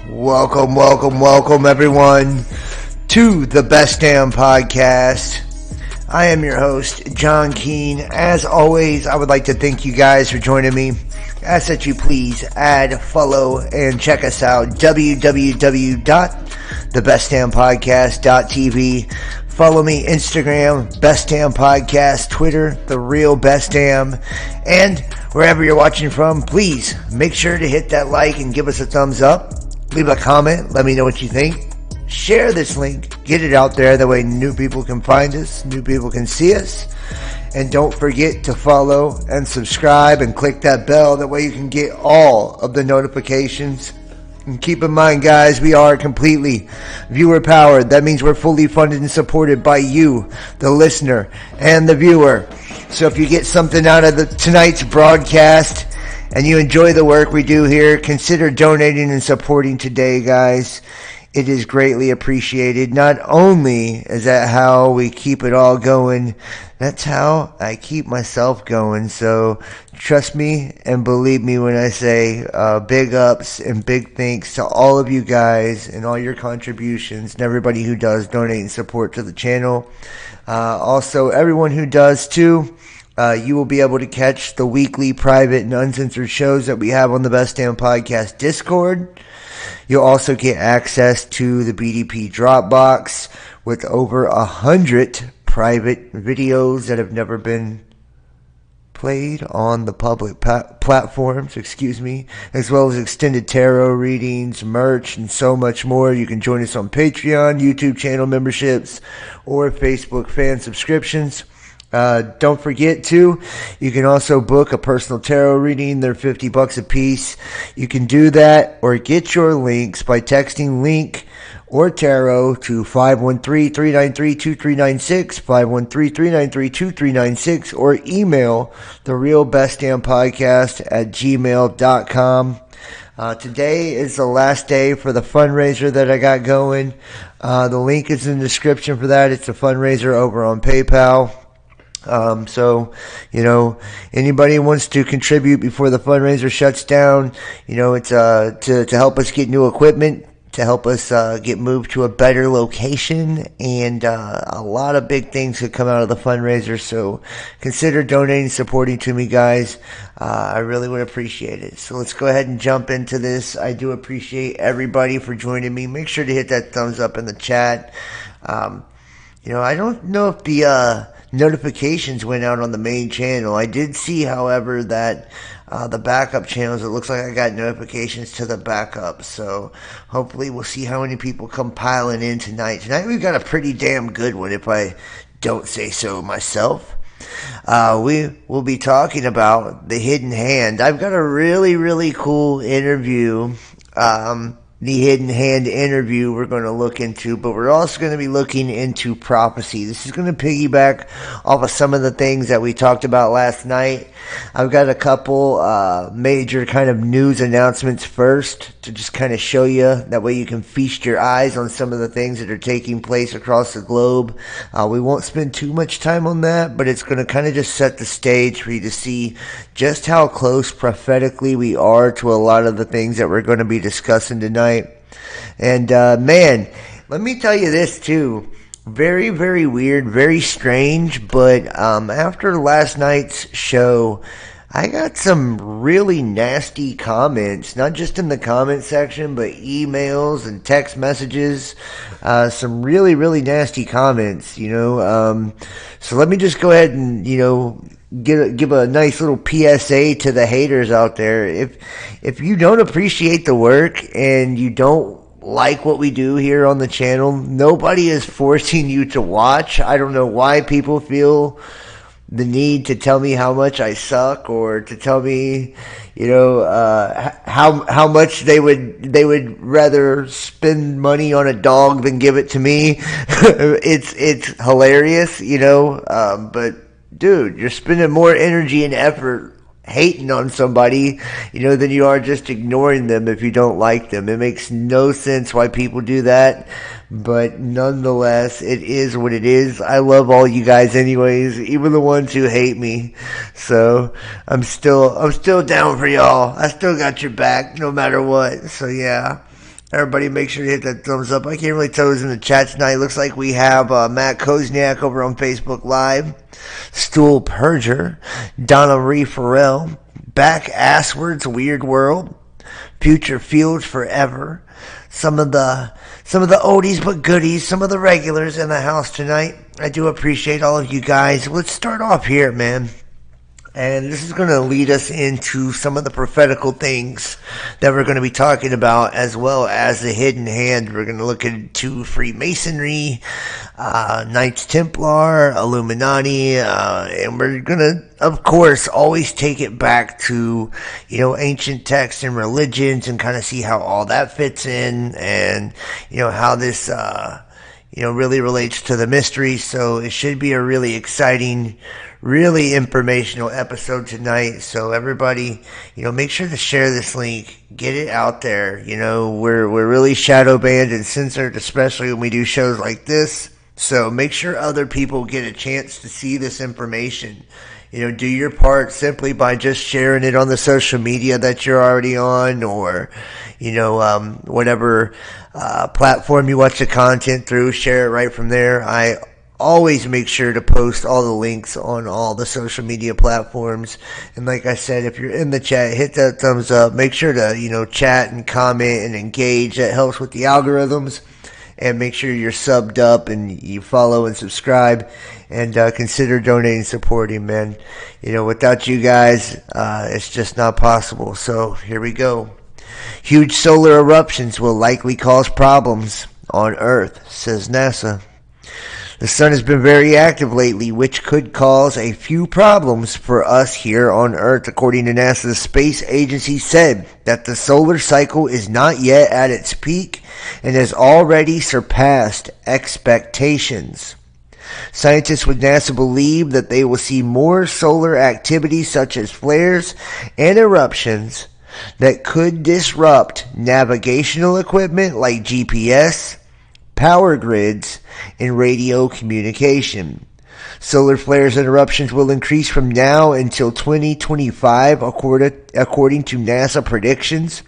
welcome everyone to the Best Damn Podcast. I am your host, John Keane. As always, I would like to thank you guys for joining me. Ask that you please add, follow, and check us out, www.thebestdampodcast.tv. Follow me, Instagram, Best Damn Podcast, Twitter, The Real Best Damn, and wherever you're watching from, please make sure to hit that like and give us a thumbs up. Leave a comment, let me know what you think. Share this link, get it out there, that way new people can find us, new people can see us. And don't forget to follow and subscribe and click that bell, that way you can get all of the notifications. And keep in mind, guys, we are completely viewer powered. That means we're fully funded and supported by you, the listener, and the viewer. So if you get something out of tonight's broadcast and you enjoy the work we do here, consider donating and supporting today, guys. It is greatly appreciated. Not only is that how we keep it all going, that's how I keep myself going. So trust me and believe me when I say big ups and big thanks to all of you guys and all your contributions and everybody who does donate and support to the channel. Also, everyone who does too. You will be able to catch the weekly private and uncensored shows that we have on the Best Damn Podcast Discord. You'll also get access to the BDP Dropbox with over 100 private videos that have never been played on the public platforms, as well as extended tarot readings, merch, and so much more. You can join us on Patreon, YouTube channel memberships, or Facebook fan subscriptions. Don't forget to, you can also book a personal tarot reading. They're $50 a piece. You can do that or get your links by texting link or tarot to 513-393-2396, 513-393-2396, or email therealbestdampodcast@gmail.com. Today is the last day for the fundraiser that I got going. The link is in the description for that. It's a fundraiser over on PayPal. So, anybody who wants to contribute before the fundraiser shuts down, it's, to help us get new equipment, to help us, get moved to a better location, and, a lot of big things could come out of the fundraiser, so consider donating, supporting to me, guys. I really would appreciate it. So let's go ahead and jump into this. I do appreciate everybody for joining me. Make sure to hit that thumbs up in the chat. I don't know if the, notifications went out on the main channel. I did see, however, that the backup channels, it looks like I got notifications to the backup. So hopefully we'll see how many people come piling in tonight. Tonight we've got a pretty damn good one, if I don't say so myself. We will be talking about the hidden hand. I've got a really, really cool interview. The hidden hand interview we're going to look into, but we're also going to be looking into prophecy. This is going to piggyback off of some of the things that we talked about last night. I've got a couple major kind of news announcements first to just kind of show you. That way you can feast your eyes on some of the things that are taking place across the globe. We won't spend too much time on that, but it's going to kind of just set the stage for you to see just how close prophetically we are to a lot of the things that we're going to be discussing tonight. And man, let me tell you this too. Very, very weird, very strange, but after last night's show, I got some really nasty comments, not just in the comment section, but emails and text messages, some really, really nasty comments, so let me just go ahead and, give a nice little PSA to the haters out there. If you don't appreciate the work and you don't like what we do here on the channel, nobody is forcing you to watch. I don't know why people feel the need to tell me how much I suck, or to tell me, how much they would rather spend money on a dog than give it to me. It's hilarious, but dude, you're spending more energy and effort hating on somebody, than you are just ignoring them if you don't like them. It makes no sense why people do that, but nonetheless, it is what it is. I love all you guys anyways, even the ones who hate me. So I'm still down for y'all. I still got your back no matter what. So yeah. Everybody make sure to hit that thumbs up. I can't really tell who's in the chat tonight. Looks like we have Matt Kozniak over on Facebook Live, Stool Perger, Donna Marie Farrell, Back Assward's Weird World, Future Fields Forever, some of the oldies but goodies, some of the regulars in the house tonight. I do appreciate all of you guys. Let's start off here, man. And this is going to lead us into some of the prophetical things that we're going to be talking about, as well as the hidden hand. We're going to look into Freemasonry, Knights Templar, Illuminati, and we're going to, of course, always take it back to, ancient texts and religions and kind of see how all that fits in and, how this, really relates to the mystery. So it should be a really exciting, really informational episode tonight. So everybody, make sure to share this link, get it out there. We're really shadow banned and censored, especially when we do shows like this. So make sure other people get a chance to see this information. Do your part simply by just sharing it on the social media that you're already on, or, whatever platform you watch the content through, share it right from there. I always make sure to post all the links on all the social media platforms. And like I said, if you're in the chat, hit that thumbs up. Make sure to, chat and comment and engage. That helps with the algorithms. And make sure you're subbed up and you follow and subscribe. And consider donating and supporting, man. Without you guys, it's just not possible. So here we go. Huge solar eruptions will likely cause problems on Earth, says NASA. The sun has been very active lately, which could cause a few problems for us here on Earth. According to NASA, the space agency said that the solar cycle is not yet at its peak and has already surpassed expectations. Scientists with NASA believe that they will see more solar activity such as flares and eruptions that could disrupt navigational equipment like GPS, power grids, and radio communication. Solar flares and eruptions will increase from now until 2025, according to NASA predictions.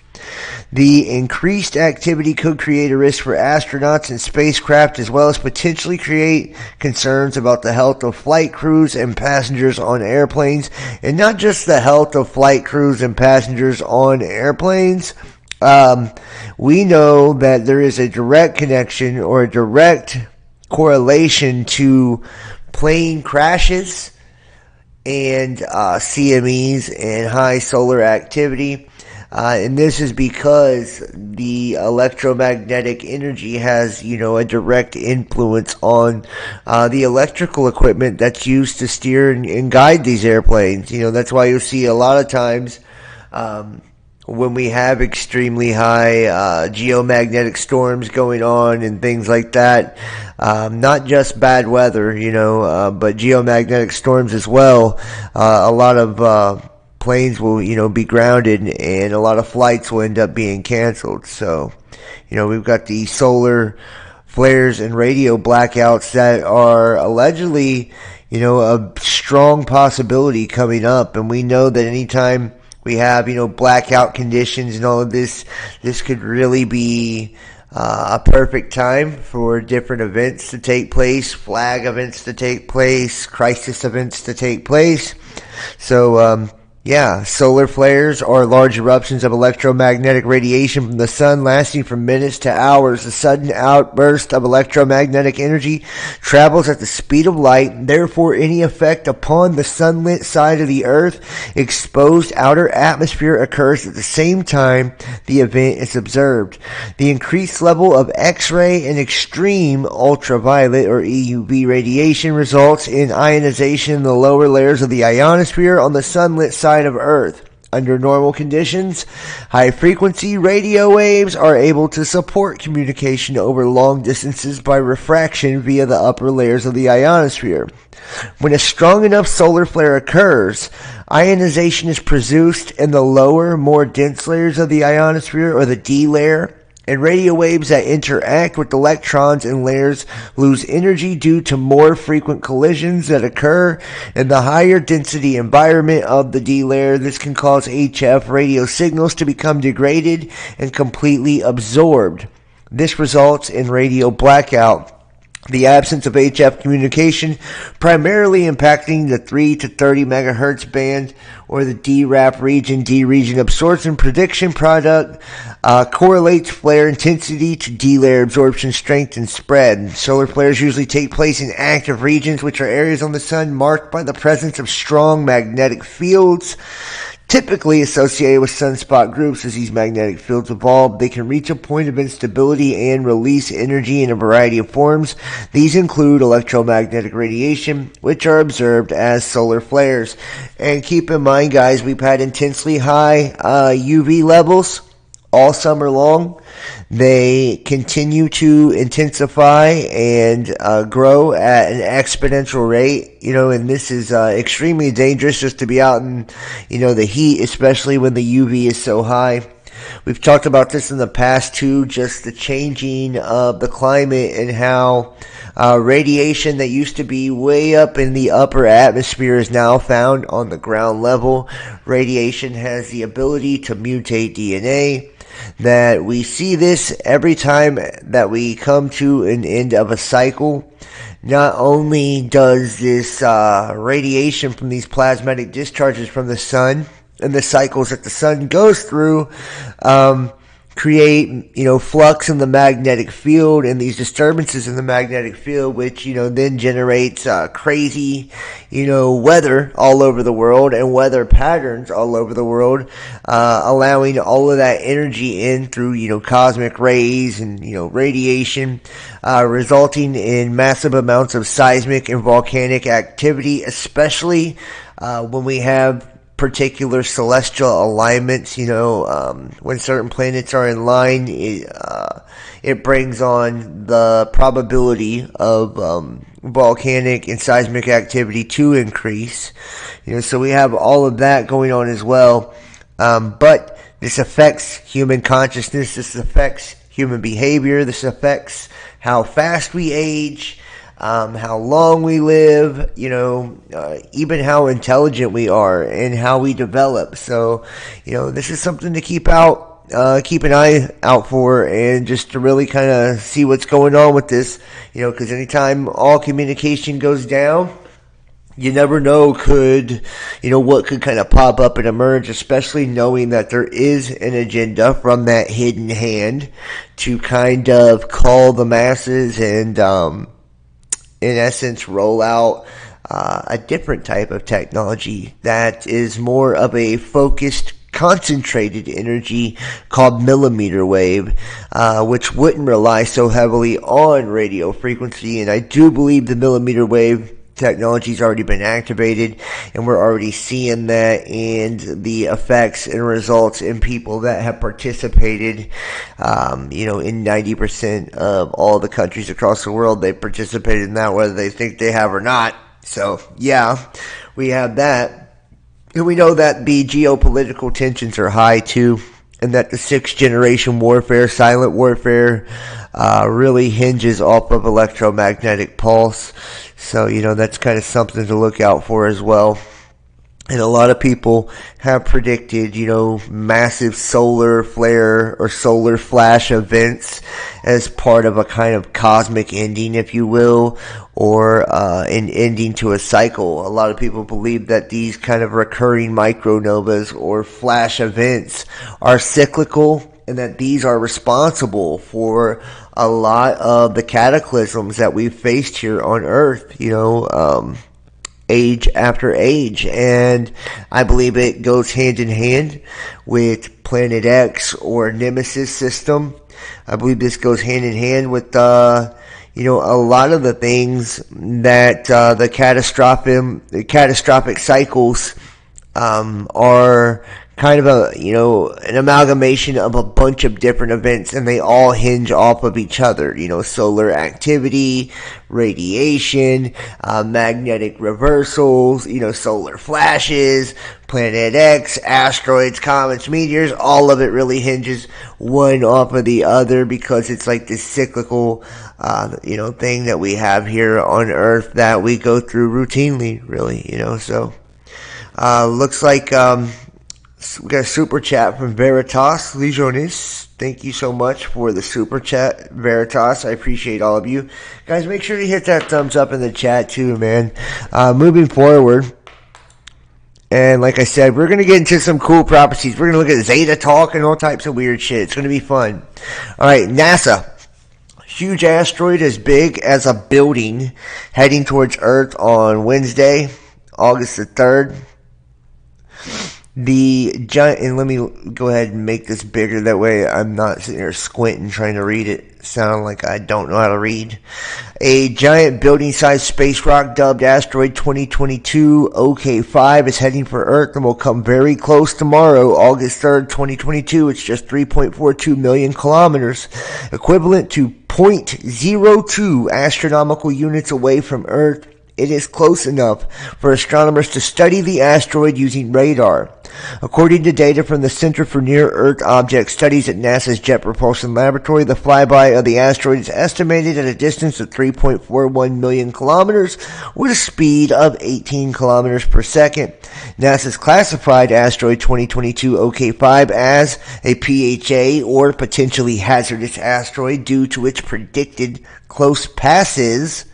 The increased activity could create a risk for astronauts and spacecraft, as well as potentially create concerns about the health of flight crews and passengers on airplanes. And not just the health of flight crews and passengers on airplanes. We know that there is a direct connection or a direct correlation to plane crashes and CMEs and high solar activity. And this is because the electromagnetic energy has, a direct influence on the electrical equipment that's used to steer and guide these airplanes. That's why you'll see a lot of times when we have extremely high geomagnetic storms going on and things like that, not just bad weather, but geomagnetic storms as well, a lot of planes will, be grounded, and a lot of flights will end up being canceled. So, we've got the solar flares and radio blackouts that are allegedly, a strong possibility coming up. And we know that anytime we have, blackout conditions and all of this could really be a perfect time for different events to take place, flag events to take place, crisis events to take place. So, solar flares are large eruptions of electromagnetic radiation from the sun lasting from minutes to hours. A sudden outburst of electromagnetic energy travels at the speed of light. Therefore, any effect upon the sunlit side of the Earth exposed outer atmosphere occurs at the same time the event is observed. The increased level of X-ray and extreme ultraviolet or EUV radiation results in ionization in the lower layers of the ionosphere on the sunlit side of Earth. Under normal conditions, high-frequency radio waves are able to support communication over long distances by refraction via the upper layers of the ionosphere. When a strong enough solar flare occurs, ionization is produced in the lower, more dense layers of the ionosphere, or the D layer, and radio waves that interact with electrons in layers lose energy due to more frequent collisions that occur in the higher density environment of the D layer. This can cause HF radio signals to become degraded and completely absorbed. This results in radio blackout. The absence of HF communication, primarily impacting the 3 to 30 megahertz band or the DRAP region, D region absorption prediction product, correlates flare intensity to D-layer absorption strength and spread. Solar flares usually take place in active regions, which are areas on the sun marked by the presence of strong magnetic fields, typically associated with sunspot groups. As these magnetic fields evolve, they can reach a point of instability and release energy in a variety of forms. These include electromagnetic radiation, which are observed as solar flares. And keep in mind, guys, we've had intensely high UV levels all summer long. They continue to intensify and grow at an exponential rate, and this is extremely dangerous just to be out in, the heat, especially when the UV is so high. We've talked about this in the past too, just the changing of the climate and how radiation that used to be way up in the upper atmosphere is now found on the ground level. Radiation has the ability to mutate DNA. That we see this every time that we come to an end of a cycle. Not only does this radiation from these plasmatic discharges from the sun and the cycles that the sun goes through create, flux in the magnetic field and these disturbances in the magnetic field, which, then generates crazy, weather all over the world and weather patterns all over the world, allowing all of that energy in through, cosmic rays and, radiation, resulting in massive amounts of seismic and volcanic activity, especially when we have particular celestial alignments. When certain planets are in line, it brings on the probability of volcanic and seismic activity to increase. So we have all of that going on as well. But this affects human consciousness. This affects human behavior. This affects how fast we age, how long we live, even how intelligent we are and how we develop. So, this is something to keep an eye out for, and just to really kind of see what's going on with this, because anytime all communication goes down, you never know what could kind of pop up and emerge, especially knowing that there is an agenda from that hidden hand to kind of call the masses and, in essence, roll out a different type of technology that is more of a focused, concentrated energy called millimeter wave, which wouldn't rely so heavily on radio frequency. And I do believe the millimeter wave technology's already been activated, and we're already seeing that and the effects and results in people that have participated, in 90% of all the countries across the world. They participated in that, whether they think they have or not. So, yeah, we have that. And we know that the geopolitical tensions are high, too, and that the sixth generation warfare, silent warfare, really hinges off of electromagnetic pulse. So, that's kind of something to look out for as well. And a lot of people have predicted, massive solar flare or solar flash events as part of a kind of cosmic ending, if you will, or an ending to a cycle. A lot of people believe that these kind of recurring micronovas or flash events are cyclical, and that these are responsible for a lot of the cataclysms that we've faced here on Earth, age after age. And I believe it goes hand in hand with Planet X or Nemesis system. I believe this goes hand in hand with, a lot of the things that the catastrophic cycles are kind of an amalgamation of a bunch of different events, and they all hinge off of each other. Solar activity, radiation, magnetic reversals, solar flashes, Planet X, asteroids, comets, meteors. All of it really hinges one off of the other because it's like this cyclical, thing that we have here on Earth that we go through routinely, really, So, looks like, we got a super chat from Veritas Legionis. Thank you so much for the super chat, Veritas. I appreciate all of you. Guys, make sure to hit that thumbs up in the chat too, man. Moving forward, and like I said, we're going to get into some cool prophecies. We're going to look at Zeta talk and all types of weird shit. It's going to be fun. All right, NASA. Huge asteroid as big as a building heading towards Earth on Wednesday, August the 3rd. The giant, and let me go ahead and make this bigger, that way I'm not sitting there squinting trying to read it, sound like I don't know how to read. A giant building-sized space rock dubbed asteroid 2022 OK5 is heading for Earth and will come very close tomorrow, August 3rd, 2022. It's just 3.42 million kilometers, equivalent to 0.02 astronomical units away from Earth. It is close enough for astronomers to study the asteroid using radar. According to data from the Center for Near-Earth Object Studies at NASA's Jet Propulsion Laboratory, the flyby of the asteroid is estimated at a distance of 3.41 million kilometers with a speed of 18 kilometers per second. NASA's classified asteroid 2022 OK5 as a PHA, or potentially hazardous asteroid, due to its predicted close passes,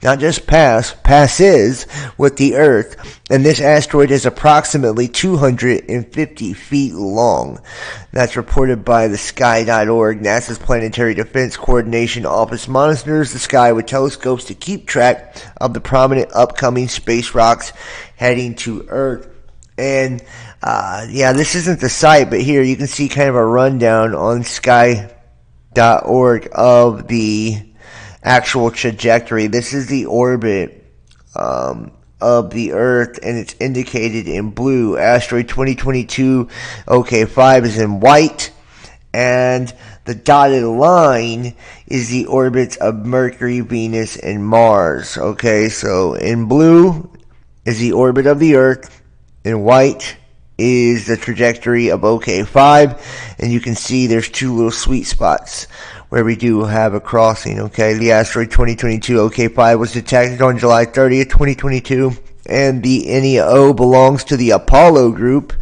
not just passes with the Earth, and this asteroid is approximately 250 feet long. That's reported by the sky.org. NASA's Planetary Defense Coordination Office monitors the sky with telescopes to keep track of the prominent upcoming space rocks heading to Earth. And, this isn't the site, but here you can see kind of a rundown on sky.org of the actual trajectory. This is the orbit of the Earth, and it's indicated in blue. Asteroid 2022 OK5 is in white, and the dotted line is the orbits of Mercury, Venus, and Mars. Okay, so in blue is the orbit of the Earth, in white is the trajectory of OK5, and you can see there's two little sweet spots where we do have a crossing. Okay, the asteroid 2022 OK5 was detected on July 30th, 2022, and the NEO belongs to the Apollo group.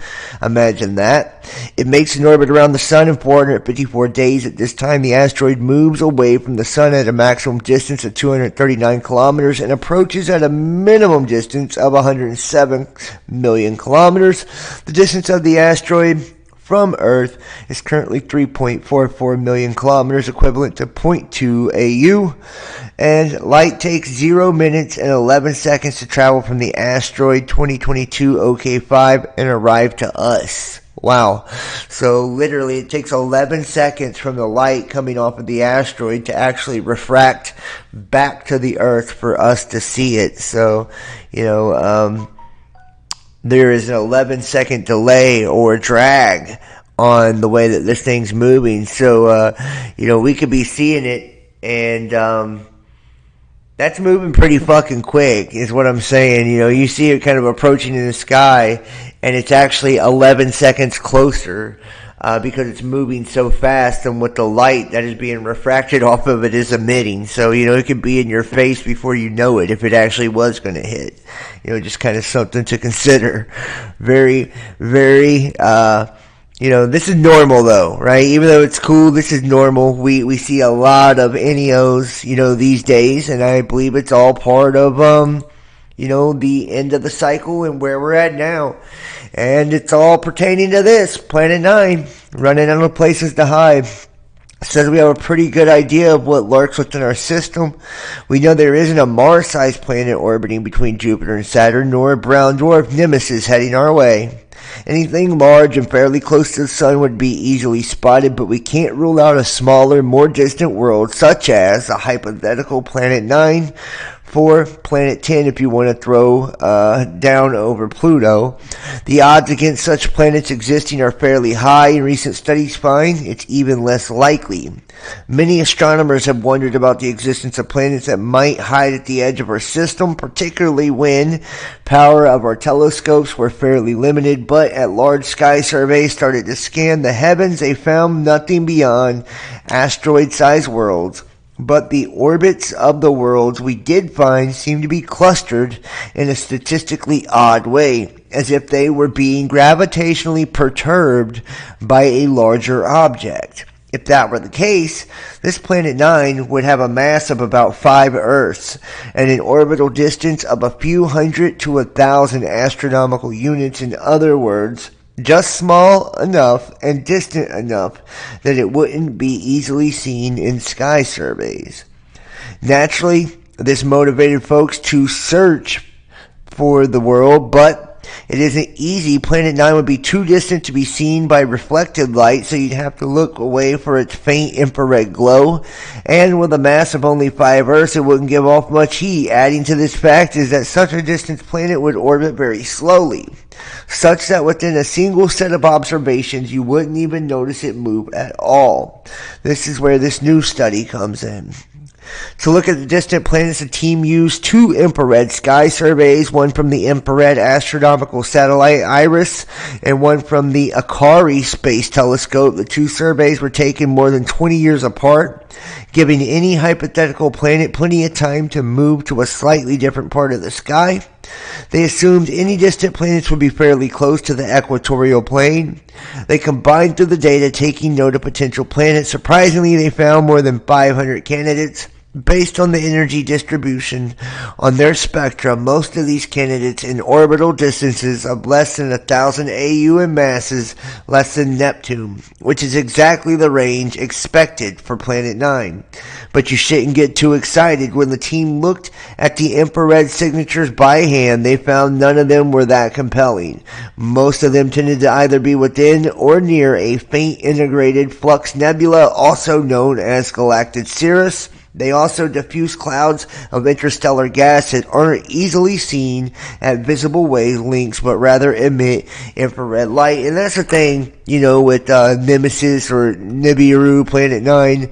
Imagine that. It makes an orbit around the sun in 454 days. At this time, the asteroid moves away from the sun at a maximum distance of 239 kilometers and approaches at a minimum distance of 107 million kilometers. The distance of the asteroid from Earth is currently 3.44 million kilometers, equivalent to 0.2 AU, and light takes 0 minutes and 11 seconds to travel from the asteroid 2022 OK5 and arrive to us. Wow. So literally it takes 11 seconds from the light coming off of the asteroid to actually refract back to the Earth for us to see it. So, there is an 11-second delay or drag on the way that this thing's moving. So, we could be seeing it, and that's moving pretty fucking quick, is what I'm saying. You see it kind of approaching in the sky, and it's actually 11 seconds closer because it's moving so fast than what the light that is being refracted off of it is emitting. So, it could be in your face before you know it if it actually was going to hit. Just kind of something to consider. Very, very, this is normal though, right? Even though it's cool, this is normal. We see a lot of NEOs, these days, and I believe it's all part of, the end of the cycle and where we're at now. And it's all pertaining to this, Planet 9, running out of places to hide. Says we have a pretty good idea of what lurks within our system. We know there isn't a Mars-sized planet orbiting between Jupiter and Saturn, nor a brown dwarf nemesis heading our way. Anything large and fairly close to the sun would be easily spotted, but we can't rule out a smaller, more distant world, such as a hypothetical Planet 9, 4, planet 10 if you want to throw down over Pluto. The odds against such planets existing are fairly high, and recent studies find it's even less likely. Many astronomers have wondered about the existence of planets that might hide at the edge of our system, particularly when power of our telescopes were fairly limited, but at large sky surveys started to scan the heavens, they found nothing beyond asteroid-sized worlds. But the orbits of the worlds we did find seem to be clustered in a statistically odd way, as if they were being gravitationally perturbed by a larger object. If that were the case, this planet 9 would have a mass of about 5 Earths and an orbital distance of a few hundred to 1,000 astronomical units. In other words, just small enough and distant enough that it wouldn't be easily seen in sky surveys. Naturally, this motivated folks to search for the world, but it isn't easy. Planet 9 would be too distant to be seen by reflected light, so you'd have to look away for its faint infrared glow. And with a mass of only 5 Earths, it wouldn't give off much heat. Adding to this fact is that such a distant planet would orbit very slowly, such that within a single set of observations, you wouldn't even notice it move at all. This is where this new study comes in. To look at the distant planets, the team used 2 infrared sky surveys, one from the infrared astronomical satellite IRIS and one from the Akari space telescope. The 2 surveys were taken more than 20 years apart, giving any hypothetical planet plenty of time to move to a slightly different part of the sky. They assumed any distant planets would be fairly close to the equatorial plane. They combined through the data, taking note of potential planets. Surprisingly, they found more than 500 candidates. Based on the energy distribution on their spectrum, most of these candidates in orbital distances of less than 1,000 AU in masses less than Neptune, which is exactly the range expected for Planet 9. But you shouldn't get too excited. When the team looked at the infrared signatures by hand, they found none of them were that compelling. Most of them tended to either be within or near a faint integrated flux nebula, also known as galactic cirrus. They also diffuse clouds of interstellar gas that aren't easily seen at visible wavelengths, but rather emit infrared light. And that's the thing, with Nemesis or Nibiru, Planet 9.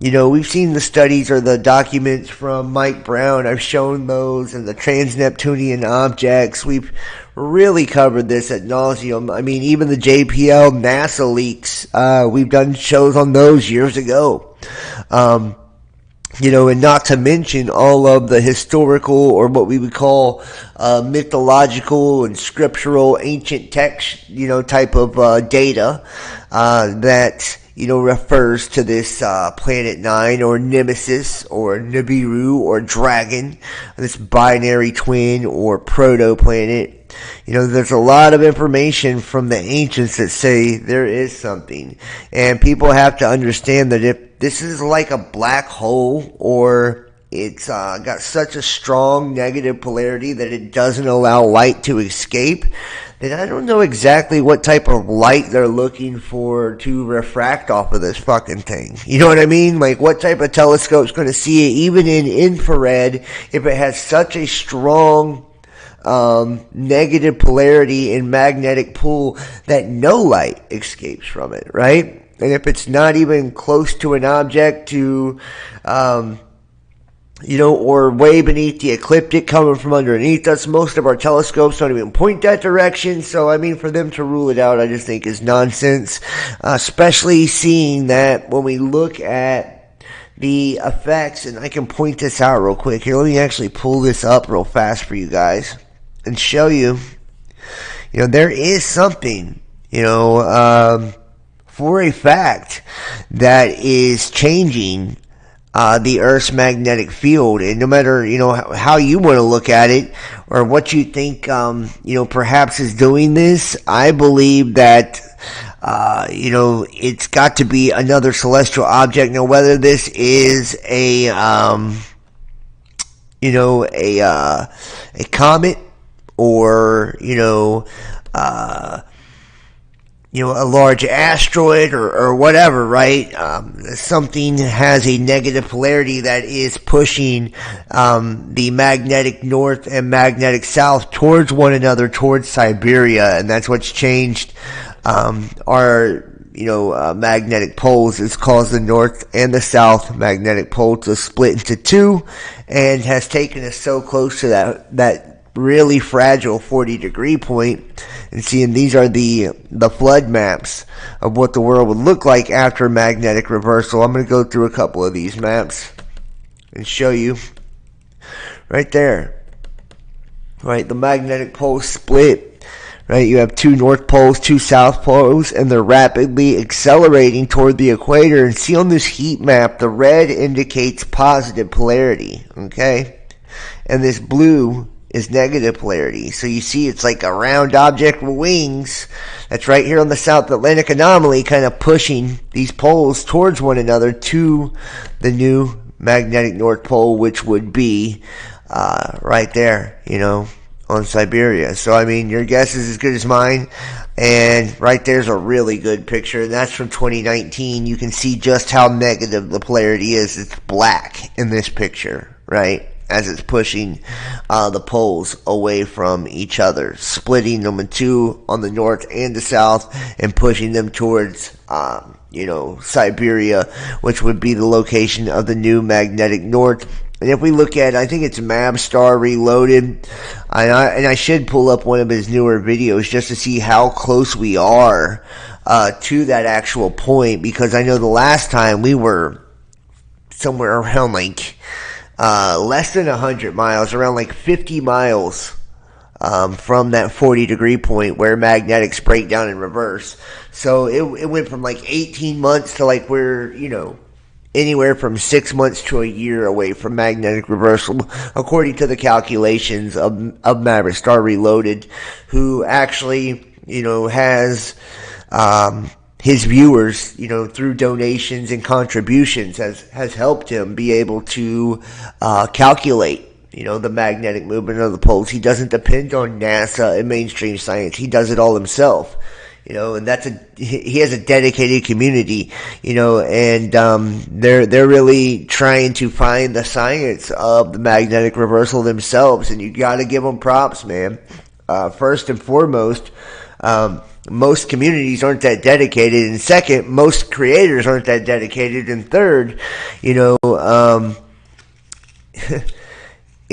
We've seen the studies or the documents from Mike Brown. I've shown those and the trans-Neptunian objects. We've really covered this ad nauseum. I mean, even the JPL NASA leaks, we've done shows on those years ago. And not to mention all of the historical or what we would call mythological and scriptural ancient text, type of data that refers to this Planet 9 or Nemesis or Nibiru or Dragon, this binary twin or proto-planet. There's a lot of information from the ancients that say there is something. And people have to understand that if this is like a black hole or it's got such a strong negative polarity that it doesn't allow light to escape, then I don't know exactly what type of light they're looking for to refract off of this fucking thing. You know what I mean? Like, what type of telescope's going to see it, even in infrared, if it has such a strong negative polarity and magnetic pull that no light escapes from it, right? And if it's not even close to an object to, or way beneath the ecliptic coming from underneath us, most of our telescopes don't even point that direction. So, for them to rule it out, I just think is nonsense, especially seeing that when we look at the effects, and I can point this out real quick. Here, let me actually pull this up real fast for you guys and show you, there is something, for a fact that is changing the Earth's magnetic field. And no matter, how you want to look at it or what you think, perhaps is doing this, I believe that, it's got to be another celestial object. Now, whether this is a comet or, a large asteroid or whatever, right? Something has a negative polarity that is pushing the magnetic north and magnetic south towards one another, towards Siberia, and that's what's changed our magnetic poles. It's caused the north and the south magnetic pole to split into two, and has taken us so close to that really fragile 40-degree point. And seeing these are the flood maps of what the world would look like after magnetic reversal. I'm going to go through a couple of these maps and show you right there. Right, the magnetic poles split. Right, you have two north poles, two south poles, and they're rapidly accelerating toward the equator. And see on this heat map, the red indicates positive polarity, okay? And this blue is negative polarity. So you see it's like a round object with wings that's right here on the South Atlantic anomaly, kind of pushing these poles towards one another to the new magnetic North Pole, which would be right there, on Siberia. So, I mean, your guess is as good as mine. And right there's a really good picture. And that's from 2019. You can see just how negative the polarity is. It's black in this picture, right? As it's pushing the poles away from each other, splitting them in two on the north and the south, and pushing them towards, Siberia, which would be the location of the new magnetic north. And if we look at, I think it's Mabstar Reloaded, and I should pull up one of his newer videos just to see how close we are to that actual point, because I know the last time we were somewhere around like less than 100 miles, around like 50 miles from that 40-degree point where magnetics break down in reverse. So it went from like 18 months to like we're, anywhere from 6 months to a year away from magnetic reversal, according to the calculations of Mabstar Reloaded, who actually, has his viewers, through donations and contributions has helped him be able to calculate, the magnetic movement of the poles. He doesn't depend on NASA and mainstream science. He does it all himself, and he has a dedicated community, and they're really trying to find the science of the magnetic reversal themselves, and you got to give them props, man. First and foremost, most communities aren't that dedicated, and second, most creators aren't that dedicated, and third,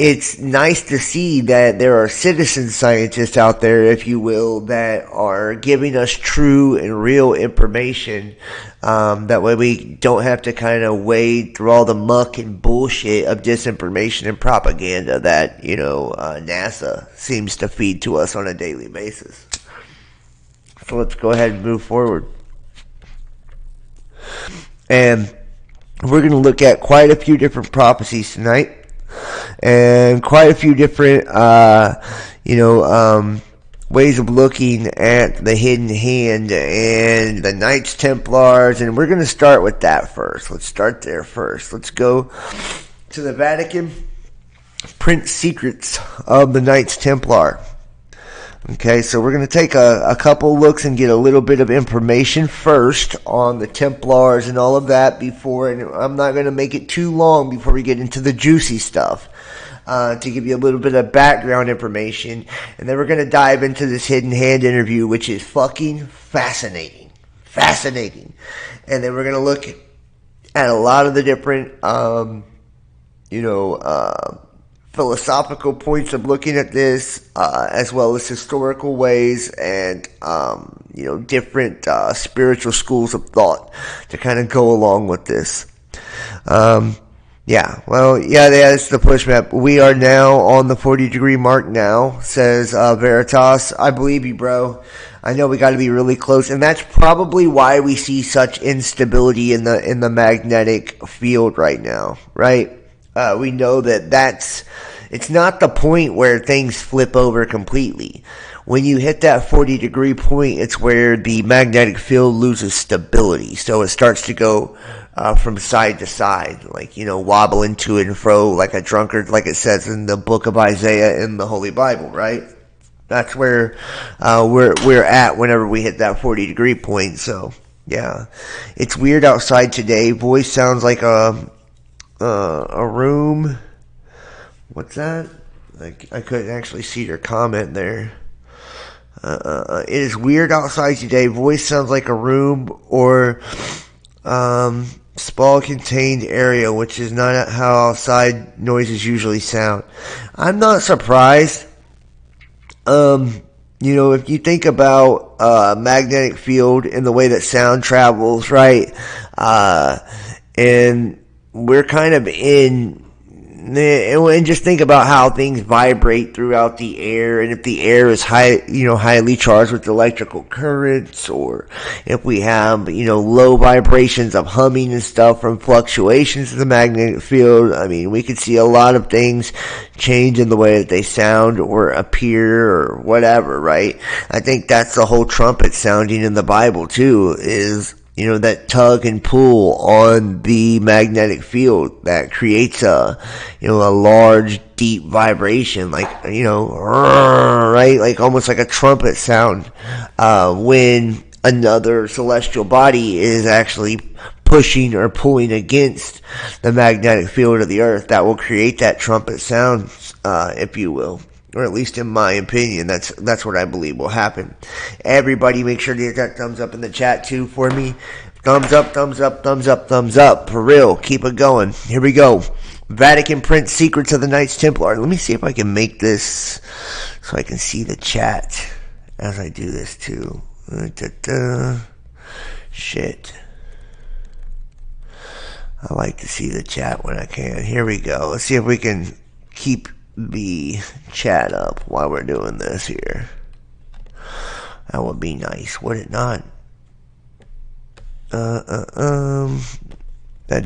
it's nice to see that there are citizen scientists out there, if you will, that are giving us true and real information. That way we don't have to kind of wade through all the muck and bullshit of disinformation and propaganda that, NASA seems to feed to us on a daily basis. So let's go ahead and move forward. And we're going to look at quite a few different prophecies tonight. And quite a few different, ways of looking at the hidden hand and the Knights Templars. And we're going to start with that first. Let's start there first. Let's go to the Vatican. Print secrets of the Knights Templar. Okay, so we're going to take a couple looks and get a little bit of information first on the Templars and all of that before, and I'm not going to make it too long before we get into the juicy stuff, to give you a little bit of background information, and then we're going to dive into this hidden hand interview, which is fucking fascinating, and then we're going to look at a lot of the different, philosophical points of looking at this, as well as historical ways and, different spiritual schools of thought to kind of go along with this. It's the push map. We are now on the 40-degree mark now, says Veritas. I believe you, bro. I know we got to be really close, and that's probably why we see such instability in the magnetic field right now, right? We know it's not the point where things flip over completely. When you hit that 40-degree point, it's where the magnetic field loses stability. So it starts to go from side to side, like, wobbling to and fro like a drunkard, like it says in the book of Isaiah in the Holy Bible, right? That's where we're at whenever we hit that 40-degree point. So yeah, it's weird outside today. Voice sounds like a room. What's that? I couldn't actually see your comment there. It is weird outside today. Voice sounds like a room or small contained area, which is not how outside noises usually sound. I'm not surprised. If you think about magnetic field and the way that sound travels, right? And we're kind of and just think about how things vibrate throughout the air, and if the air is highly charged with electrical currents, or if we have, low vibrations of humming and stuff from fluctuations of the magnetic field. I mean, we could see a lot of things change in the way that they sound or appear or whatever, right? I think that's the whole trumpet sounding in the Bible too, is that tug and pull on the magnetic field that creates a large, deep vibration, right? Like almost like a trumpet sound, when another celestial body is actually pushing or pulling against the magnetic field of the earth. That will create that trumpet sound, if you will. Or at least in my opinion, that's what I believe will happen. Everybody make sure to hit that thumbs up in the chat too for me. Thumbs up, thumbs up, thumbs up, thumbs up. For real, keep it going. Here we go. Vatican Print Secrets of the Knights Templar. Let me see if I can make this so I can see the chat as I do this too. Shit. I like to see the chat when I can. Here we go. Let's see if we can keep the chat up while we're doing this here. That would be nice, would it not? That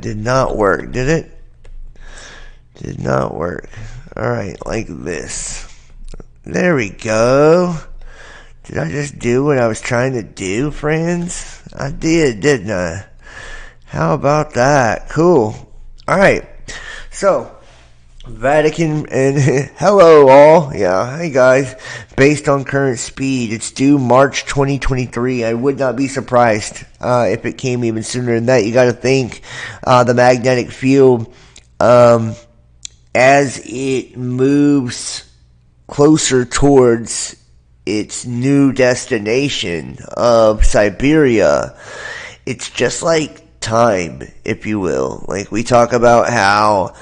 did not work, did it? Did not work. Alright, like this. There we go. Did I just do what I was trying to do, friends? I did, didn't I? How about that? Cool. Alright, so Vatican, and hello all. Yeah, hey guys. Based on current speed, it's due March 2023. I would not be surprised if it came even sooner than that. You got to think the magnetic field, as it moves closer towards its new destination of Siberia, it's just like time, if you will. Like we talk about how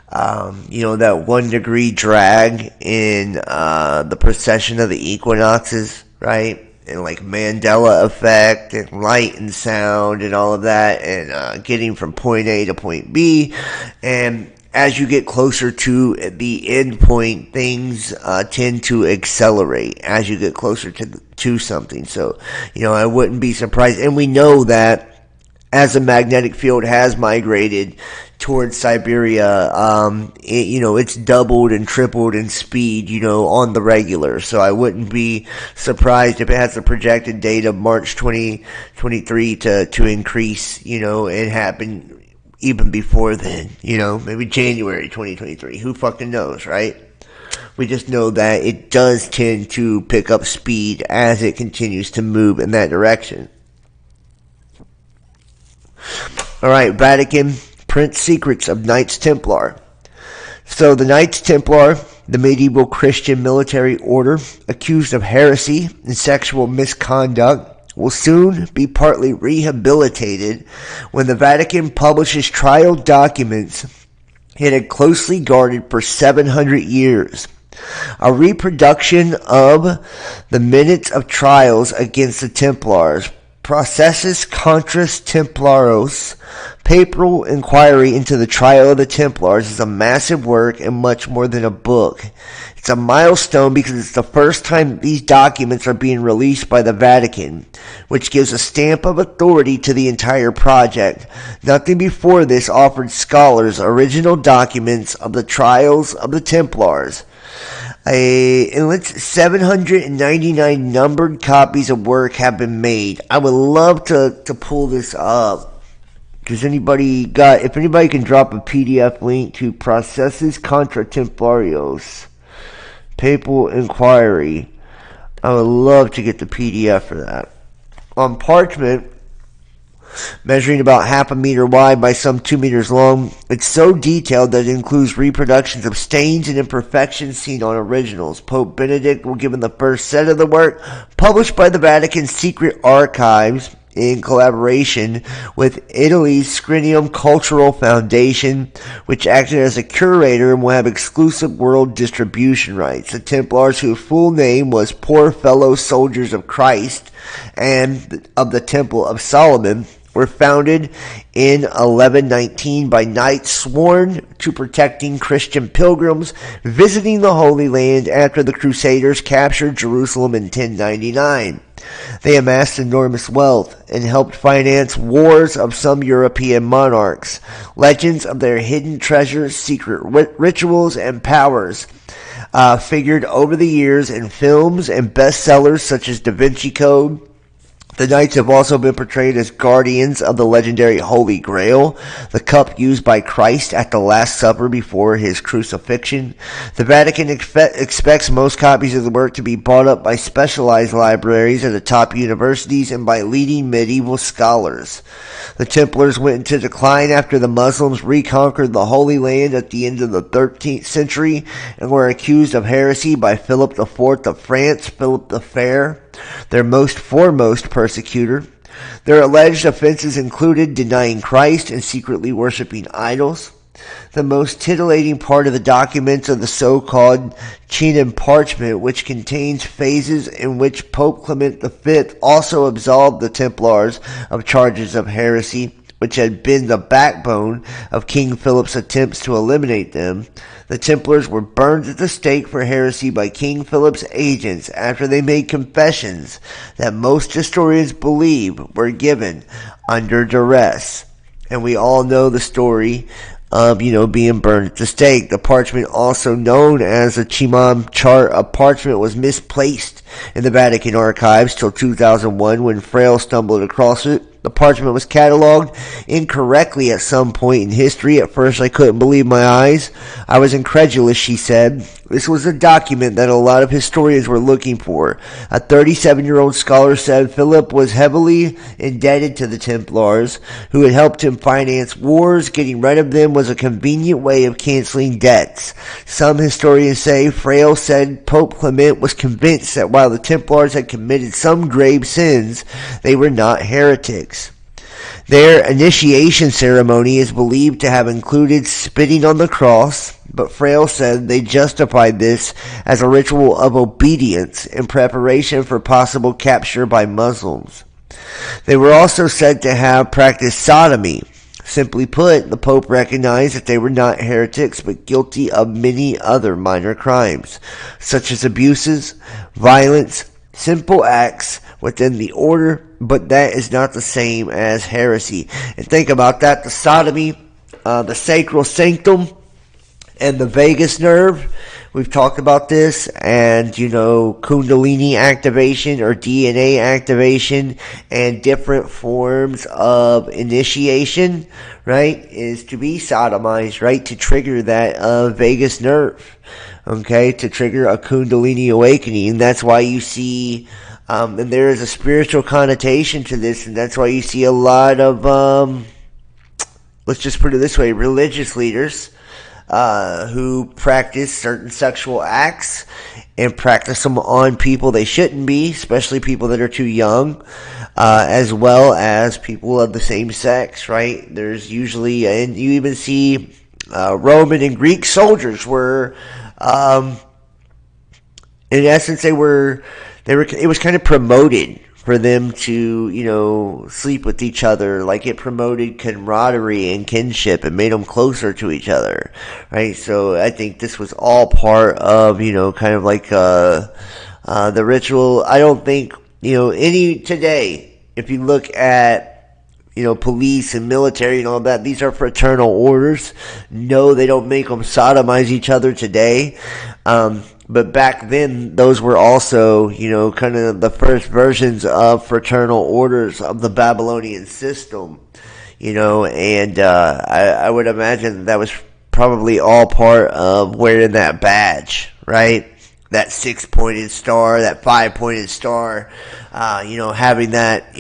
that 1 degree drag in the precession of the equinoxes, right? And like Mandela effect and light and sound and all of that, and getting from point A to point B. And as you get closer to the end point, things tend to accelerate as you get closer to something. So, I wouldn't be surprised. And we know that as the magnetic field has migrated towards Siberia, it's doubled and tripled in speed, on the regular. So I wouldn't be surprised if it has a projected date of March 2023 to increase, and happen even before then, maybe January 2023. Who fucking knows, right? We just know that it does tend to pick up speed as it continues to move in that direction. Alright, Vatican Print Secrets of Knights Templar. So the Knights Templar, the medieval Christian military order accused of heresy and sexual misconduct, will soon be partly rehabilitated when the Vatican publishes trial documents it had closely guarded for 700 years. A reproduction of the minutes of trials against the Templars, Processus contra Templaros, papal inquiry into the trial of the Templars, is a massive work and much more than a book. It's a milestone because it's the first time these documents are being released by the Vatican, which gives a stamp of authority to the entire project. Nothing before this offered scholars original documents of the trials of the Templars. 799 numbered copies of work have been made. I would love to pull this up. If anybody can drop a PDF link to Processus contra Templarios, papal inquiry. I would love to get the PDF for that. On parchment, measuring about half a meter wide by some 2 meters long, it's so detailed that it includes reproductions of stains and imperfections seen on originals. Pope Benedict was given the first set of the work, published by the Vatican's secret archives in collaboration with Italy's Scrinium Cultural Foundation, which acted as a curator and will have exclusive world distribution rights. The Templars, whose full name was Poor Fellow Soldiers of Christ and of the Temple of Solomon, were founded in 1119 by knights sworn to protecting Christian pilgrims visiting the Holy Land after the Crusaders captured Jerusalem in 1099. They amassed enormous wealth and helped finance wars of some European monarchs. Legends of their hidden treasures, secret rituals, and powers figured over the years in films and bestsellers such as Da Vinci Code. The knights have also been portrayed as guardians of the legendary Holy Grail, the cup used by Christ at the Last Supper before his crucifixion. The Vatican expects most copies of the work to be bought up by specialized libraries at the top universities and by leading medieval scholars. The Templars went into decline after the Muslims reconquered the Holy Land at the end of the 13th century and were accused of heresy by Philip IV of France, Philip the Fair, their foremost persecutor. Their alleged offenses included denying Christ and secretly worshiping idols. The most titillating part of the documents of the so-called Chinan parchment, which contains phases in which Pope Clement V also absolved the Templars of charges of heresy, which had been the backbone of King Philip's attempts to eliminate them. The Templars were burned at the stake for heresy by King Philip's agents after they made confessions that most historians believe were given under duress. And we all know the story of, being burned at the stake. The parchment, also known as the Chiman chart of parchment, was misplaced in the Vatican archives till 2001 when Frail stumbled across it. The parchment was cataloged incorrectly at some point in history. At first, I couldn't believe my eyes. I was incredulous, she said. This was a document that a lot of historians were looking for. A 37-year-old scholar said Philip was heavily indebted to the Templars, who had helped him finance wars. Getting rid of them was a convenient way of canceling debts. Some historians say Frail said Pope Clement was convinced that while the Templars had committed some grave sins, they were not heretics. Their initiation ceremony is believed to have included spitting on the cross, but Frail said they justified this as a ritual of obedience in preparation for possible capture by Muslims. They were also said to have practiced sodomy. Simply put, the Pope recognized that they were not heretics, but guilty of many other minor crimes, such as abuses, violence, simple acts within the order, but that is not the same as heresy. And think about that, the sodomy, the sacral sanctum, and the vagus nerve. We've talked about this, and, Kundalini activation or DNA activation and different forms of initiation, right, is to be sodomized, right, to trigger that vagus nerve, okay, to trigger a Kundalini awakening. And that's why you see, and there is a spiritual connotation to this, and that's why you see a lot of, let's just put it this way, religious leaders who practice certain sexual acts and practice them on people they shouldn't be, especially people that are too young, as well as people of the same sex, right? There's usually, and you even see Roman and Greek soldiers were, in essence, it was kind of promoted for them to, sleep with each other. Like, it promoted camaraderie and kinship and made them closer to each other, right? So I think this was all part of, kind of like the ritual. I don't think, today, if you look at, police and military and all that, these are fraternal orders. No, they don't make them sodomize each other today. But back then, those were also, kind of the first versions of fraternal orders of the Babylonian system, and I would imagine that was probably all part of wearing that badge, right? that 6-pointed star, that 5-pointed star, having that,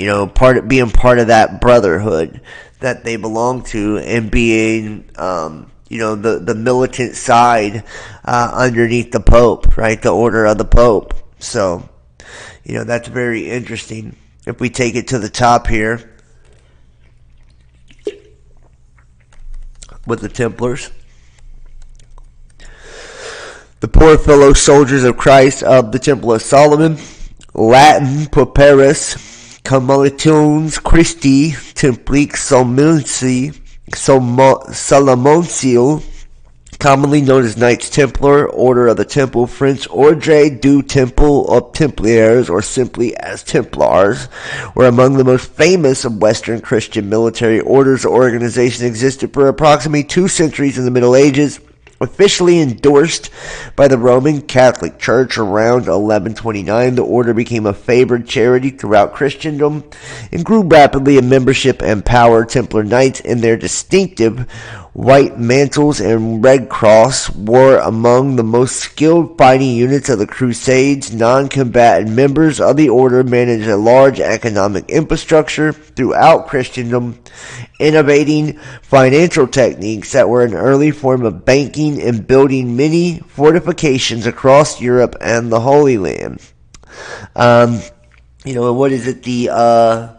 being part of that brotherhood that they belong to, and being, the militant side underneath the Pope, right? The order of the Pope. So, that's very interesting. If we take it to the top here with the Templars. The poor fellow soldiers of Christ of the Temple of Solomon, Latin Pauperis, Commilitones Christi, Templique Solomoncio, commonly known as Knights Templar, Order of the Temple, French Ordre du Temple of Templiers, or simply as Templars, were among the most famous of Western Christian military orders. The organization existed for approximately 2 centuries in the Middle Ages, officially endorsed by the Roman Catholic Church around 1129. The order became a favored charity throughout Christendom and grew rapidly in membership and power. Templar Knights, in their distinctive white mantles and red cross, were among the most skilled fighting units of the Crusades. Non-combatant members of the order managed a large economic infrastructure throughout Christendom, innovating financial techniques that were an early form of banking and building many fortifications across Europe and the Holy Land. What is it? The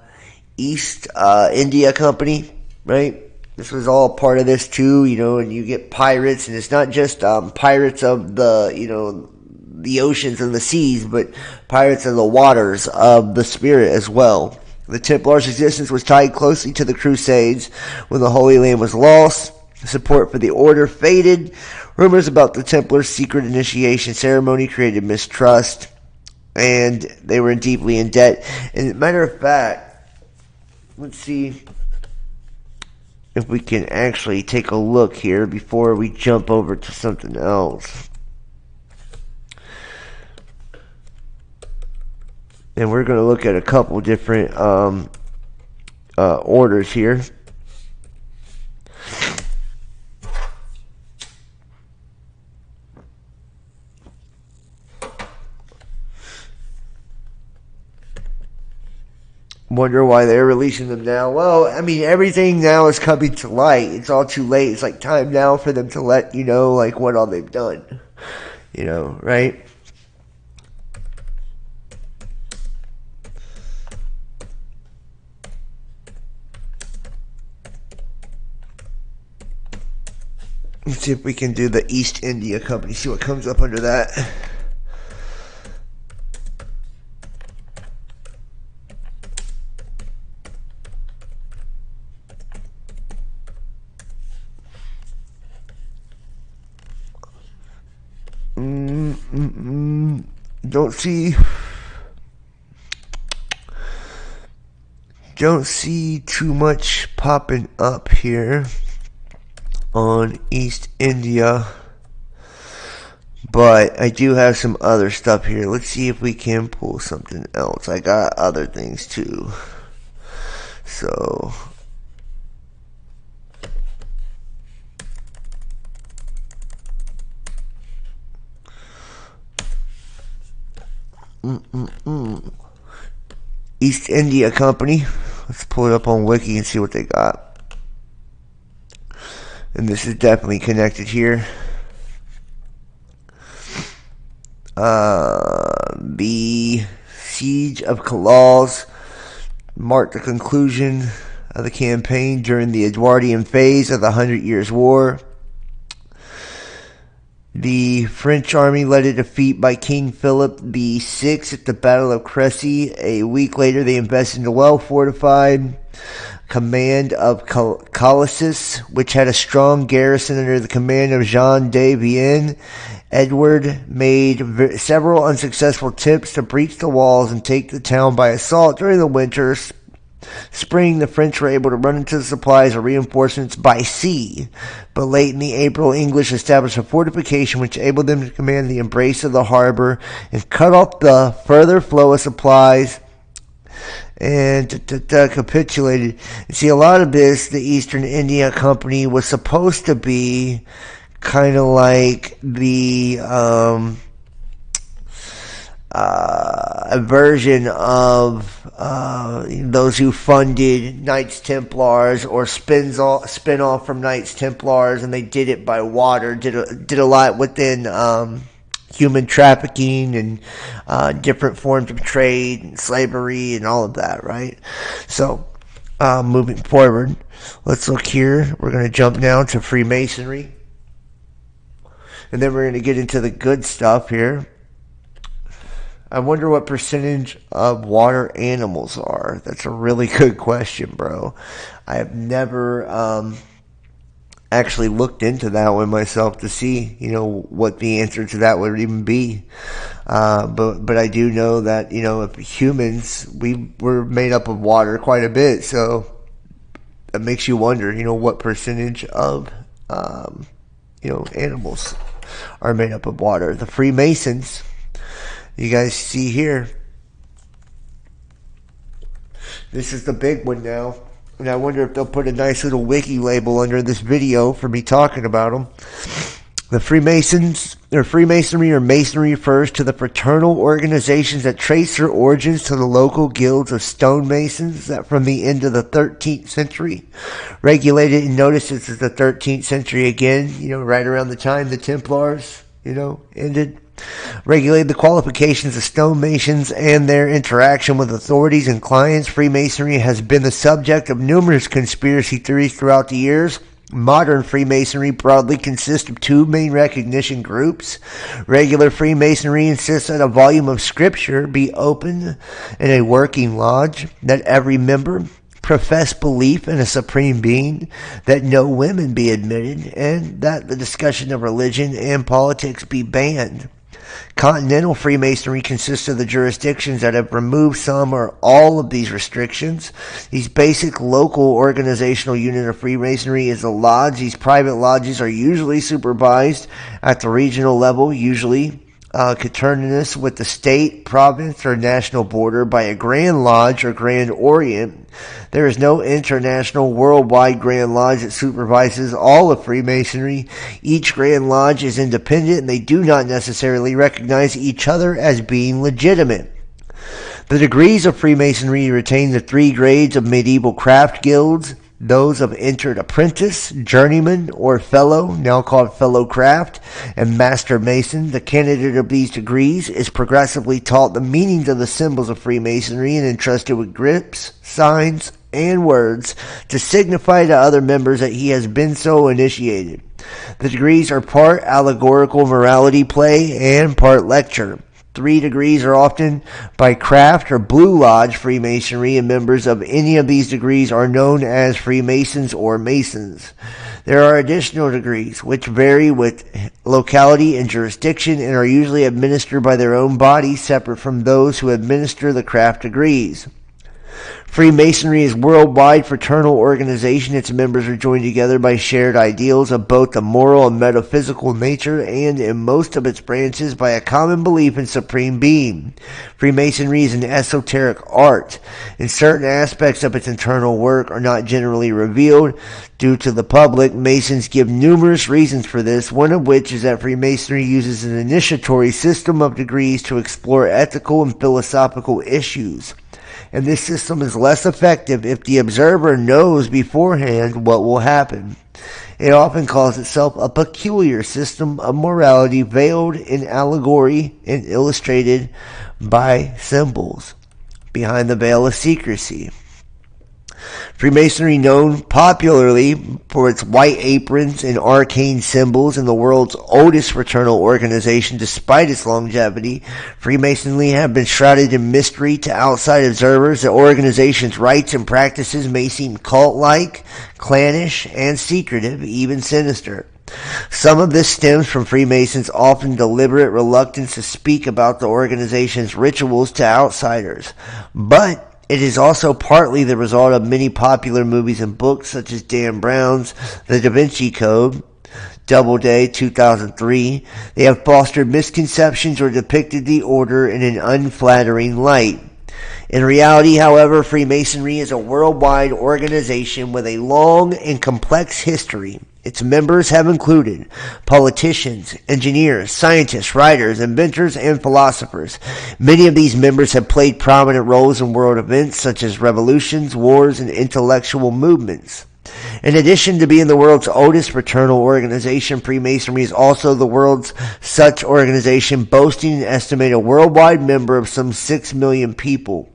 East India Company, right? This was all part of this too, and you get pirates, and it's not just pirates of the oceans and the seas, but pirates of the waters of the spirit as well. The Templars' existence was tied closely to the Crusades. When the Holy Land was lost, support for the order faded. Rumors about the Templars' secret initiation ceremony created mistrust, and they were deeply in debt. And as a matter of fact, let's see if we can actually take a look here before we jump over to something else. And we're going to look at a couple different orders here. Wonder why they're releasing them now. Well, I mean, everything now is coming to light. It's all too late. It's like time now for them to let you know, like, what all they've done. Right? Let's see if we can do the East India Company. See what comes up under that. Don't see too much popping up here on East India, but I do have some other stuff here. Let's see if we can pull something else. I got other things too. So East India Company. Let's pull it up on Wiki and see what they got. And this is definitely connected here. The Siege of Calais marked the conclusion of the campaign during the Edwardian phase of the 100 Years' War. The French army led a defeat by King Philip VI at the Battle of Crécy. A week later, they invested in the well-fortified command of Calais, which had a strong garrison under the command of Jean de Vienne. Edward made several unsuccessful attempts to breach the walls and take the town by assault during the winter. Spring, the French were able to run into the supplies or reinforcements by sea, but late in the April, English established a fortification which enabled them to command the embrace of the harbor and cut off the further flow of supplies and capitulated. You see, a lot of this, the Eastern India Company was supposed to be kind of like the a version of those who funded Knights Templars or spin off from Knights Templars, and they did it by water. Did a lot within human trafficking and different forms of trade and slavery and all of that, right? So moving forward, let's look here. We're going to jump now to Freemasonry, and then we're going to get into the good stuff here. I wonder what percentage of water animals are. That's a really good question, bro. I have never actually looked into that one myself to see, what the answer to that would even be. But I do know that, if humans, we were made up of water quite a bit. So that makes you wonder, what percentage of, animals are made up of water. The Freemasons, you guys see here, this is the big one now. And I wonder if they'll put a nice little wiki label under this video for me talking about them. The Freemasons, or Freemasonry or Masonry, refers to the fraternal organizations that trace their origins to the local guilds of stonemasons that from the end of the 13th century regulated, and notice this is the 13th century again, right around the time the Templars, ended. Regulated the qualifications of stonemasons and their interaction with authorities and clients. Freemasonry has been the subject of numerous conspiracy theories throughout the years. Modern Freemasonry broadly consists of two main recognition groups. Regular Freemasonry insists that a volume of scripture be open in a working lodge, that every member profess belief in a supreme being, that no women be admitted, and that the discussion of religion and politics be banned. Continental Freemasonry consists of the jurisdictions that have removed some or all of these restrictions. These basic local organizational unit of Freemasonry is a lodge. These private lodges are usually supervised at the regional level, usually coterminous with the state, province, or national border by a Grand Lodge or Grand Orient. There is no international worldwide Grand Lodge that supervises all of Freemasonry. Each Grand Lodge is independent, and they do not necessarily recognize each other as being legitimate. The degrees of Freemasonry retain the three grades of medieval craft guilds. Those of entered apprentice, journeyman, or fellow, now called fellow craft, and master mason. The candidate of these degrees is progressively taught the meanings of the symbols of Freemasonry and entrusted with grips, signs, and words to signify to other members that he has been so initiated. The degrees are part allegorical morality play and part lecture. 3 degrees are often by craft or Blue Lodge Freemasonry, and members of any of these degrees are known as Freemasons or Masons. There are additional degrees, which vary with locality and jurisdiction and are usually administered by their own body, separate from those who administer the craft degrees. Freemasonry is a worldwide fraternal organization. Its members are joined together by shared ideals of both the moral and metaphysical nature, and in most of its branches by a common belief in supreme being. Freemasonry is an esoteric art, and certain aspects of its internal work are not generally revealed due to the public. Masons give numerous reasons for this, one of which is that Freemasonry uses an initiatory system of degrees to explore ethical and philosophical issues. And this system is less effective if the observer knows beforehand what will happen. It often calls itself a peculiar system of morality veiled in allegory and illustrated by symbols behind the veil of secrecy. Freemasonry, known popularly for its white aprons and arcane symbols, and the world's oldest fraternal organization despite its longevity, Freemasonry have been shrouded in mystery to outside observers. The organization's rites and practices may seem cult-like, clannish, and secretive, even sinister. Some of this stems from Freemasons' often deliberate reluctance to speak about the organization's rituals to outsiders, but it is also partly the result of many popular movies and books such as Dan Brown's The Da Vinci Code, Doubleday, 2003. They have fostered misconceptions or depicted the order in an unflattering light. In reality, however, Freemasonry is a worldwide organization with a long and complex history. Its members have included politicians, engineers, scientists, writers, inventors, and philosophers. Many of these members have played prominent roles in world events such as revolutions, wars, and intellectual movements. In addition to being the world's oldest fraternal organization, Freemasonry is also the world's such organization, boasting an estimated worldwide member of some 6 million people.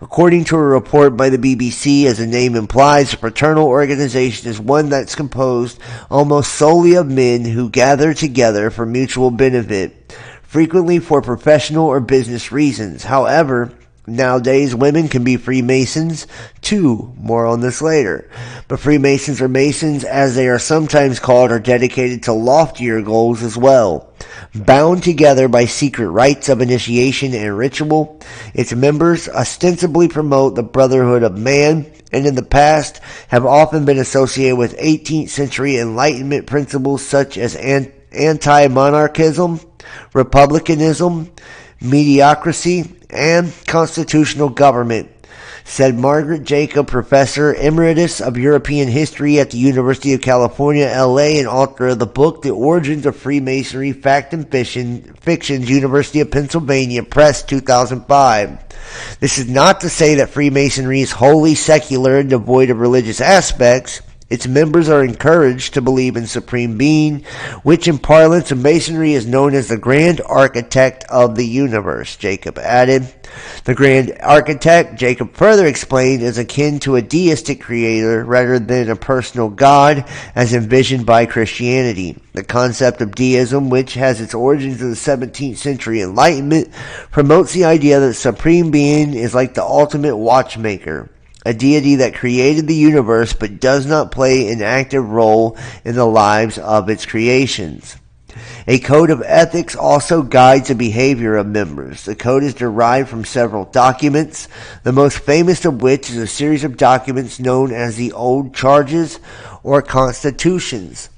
According to a report by the BBC, as the name implies, a fraternal organization is one that's composed almost solely of men who gather together for mutual benefit, frequently for professional or business reasons. However, nowadays, women can be Freemasons, too. More on this later. But Freemasons or Masons, as they are sometimes called, are dedicated to loftier goals as well. Bound together by secret rites of initiation and ritual, its members ostensibly promote the brotherhood of man, and in the past have often been associated with 18th century Enlightenment principles such as anti-monarchism, republicanism, mediocrity, and constitutional government, said Margaret Jacob, Professor Emeritus of European History at the University of California, LA, and author of the book The Origins of Freemasonry, Fact and Fictions, University of Pennsylvania Press, 2005. This is not to say that Freemasonry is wholly secular and devoid of religious aspects. Its members are encouraged to believe in Supreme Being, which in parlance of Masonry is known as the Grand Architect of the Universe, Jacob added. The Grand Architect, Jacob further explained, is akin to a deistic creator rather than a personal God as envisioned by Christianity. The concept of deism, which has its origins in the 17th century Enlightenment, promotes the idea that the Supreme Being is like the ultimate watchmaker, a deity that created the universe but does not play an active role in the lives of its creations. A code of ethics also guides the behavior of members. The code is derived from several documents, the most famous of which is a series of documents known as the Old Charges or Constitutions.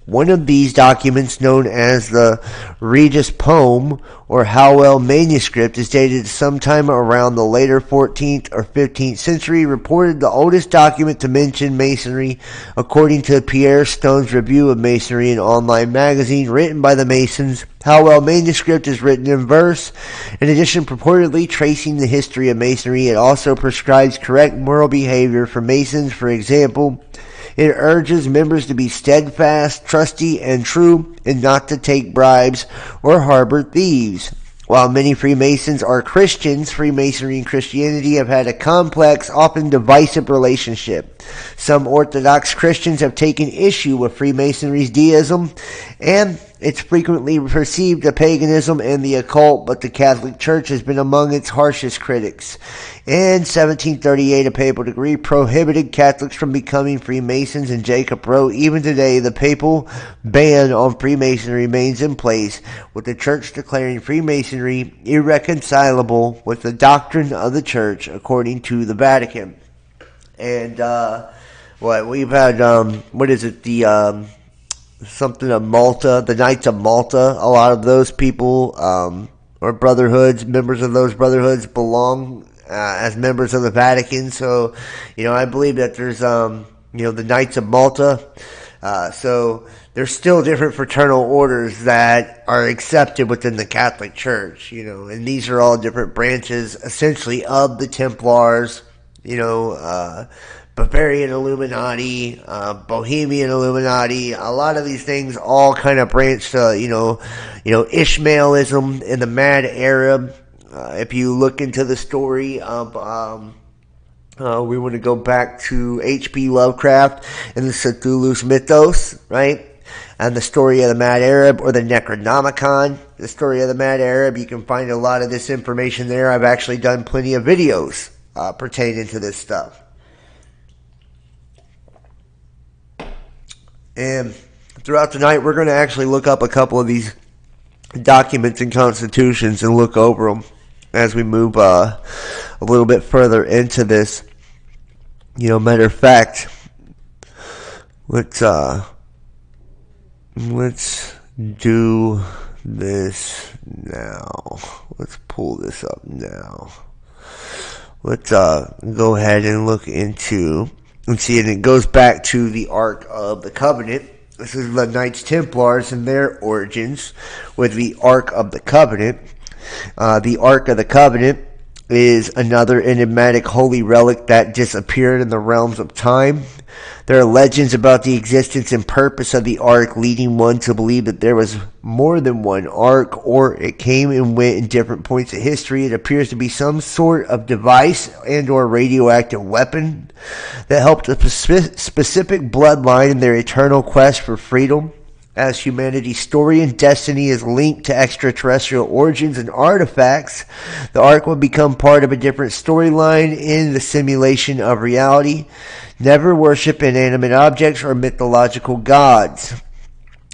One of these documents, known as the Regis Poem or Howell manuscript, is dated sometime around the later 14th or 15th century, reported the oldest document to mention Masonry, according to Pierre Stone's Review of Masonry, an online magazine written by the Masons. Howell manuscript is written in verse. In addition, purportedly tracing the history of Masonry, it also prescribes correct moral behavior for Masons. For example, it urges members to be steadfast, trusty, and true, and not to take bribes or harbor thieves. While many Freemasons are Christians, Freemasonry and Christianity have had a complex, often divisive relationship. Some Orthodox Christians have taken issue with Freemasonry's deism and its frequently perceived as paganism and the occult, but the Catholic Church has been among its harshest critics. In 1738, a papal decree prohibited Catholics from becoming Freemasons, and Jacob wrote, "Even today, the papal ban on Freemasonry remains in place, with the Church declaring Freemasonry irreconcilable with the doctrine of the Church, according to the Vatican." And we've had, something of Malta, the Knights of Malta. A lot of those people or brotherhoods, members of those brotherhoods, belong as members of the Vatican. So, I believe that there's, the Knights of Malta. So there's still different fraternal orders that are accepted within the Catholic Church, and these are all different branches, essentially, of the Templars, Bavarian Illuminati, Bohemian Illuminati. A lot of these things all kind of branch to, Ishmaelism and the Mad Arab. If you look into the story of, we want to go back to H.P. Lovecraft and the Cthulhu's mythos, right? And the story of the Mad Arab, or the Necronomicon, the story of the Mad Arab. You can find a lot of this information there. I've actually done plenty of videos pertaining to this stuff. And throughout the night, we're going to actually look up a couple of these documents and constitutions and look over them as we move a little bit further into this. Matter of fact, let's do this now. Let's pull this up now. Let's go ahead and look into and see, and it goes back to the Ark of the Covenant. This is the Knights Templars and their origins with the Ark of the Covenant. The Ark of the Covenant is another enigmatic holy relic that disappeared in the realms of time. There are legends about the existence and purpose of the Ark, leading one to believe that there was more than one Ark, or it came and went in different points of history. It appears to be some sort of device and or radioactive weapon that helped a specific bloodline in their eternal quest for freedom. As humanity's story and destiny is linked to extraterrestrial origins and artifacts, the Ark will become part of a different storyline in the simulation of reality. Never worship inanimate objects or mythological gods.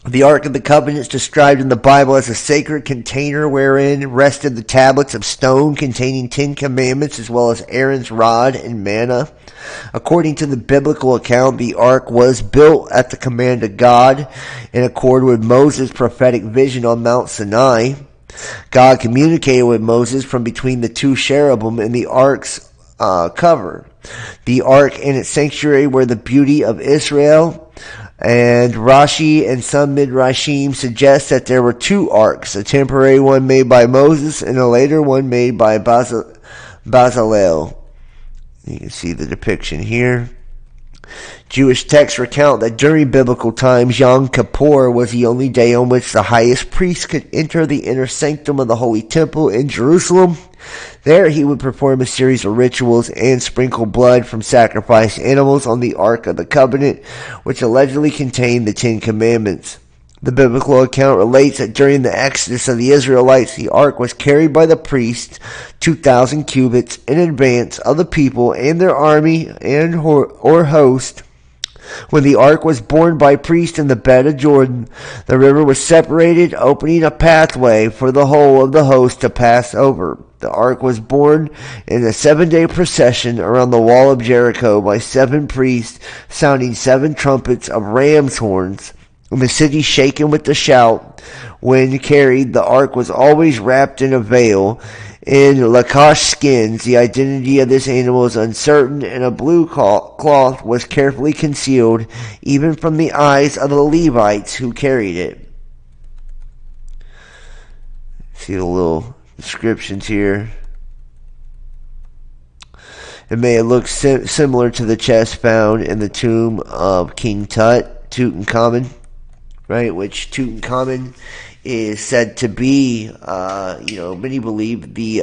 The Ark of the Covenant is described in the Bible as a sacred container wherein rested the tablets of stone containing 10 commandments as well as Aaron's rod and manna. According to the biblical account, the Ark was built at the command of God in accord with Moses' prophetic vision on Mount Sinai. God communicated with Moses from between the two cherubim in the Ark's cover. The Ark and its sanctuary were the beauty of Israel. And Rashi and some Midrashim suggest that there were two arks, a temporary one made by Moses and a later one made by Bezalel. You can see the depiction here. Jewish texts recount that during biblical times, Yom Kippur was the only day on which the highest priest could enter the inner sanctum of the Holy Temple in Jerusalem. There he would perform a series of rituals and sprinkle blood from sacrificed animals on the Ark of the Covenant, which allegedly contained the 10 Commandments. The biblical account relates that during the exodus of the Israelites, the Ark was carried by the priest 2,000 cubits in advance of the people and their army and or host. When the Ark was borne by priests in the bed of Jordan, the river was separated, opening a pathway for the whole of the host to pass over. The Ark was borne in a 7-day procession around the wall of Jericho by 7 priests, sounding 7 trumpets of ram's horns. And the city shaken with the shout. When carried, the Ark was always wrapped in a veil. In Lakash skins, the identity of this animal is uncertain, and a blue cloth was carefully concealed, even from the eyes of the Levites who carried it. See the little descriptions here. It may look similar to the chest found in the tomb of King Tut, Tutankhamun, right? Which Tutankhamun is said to be, many believe the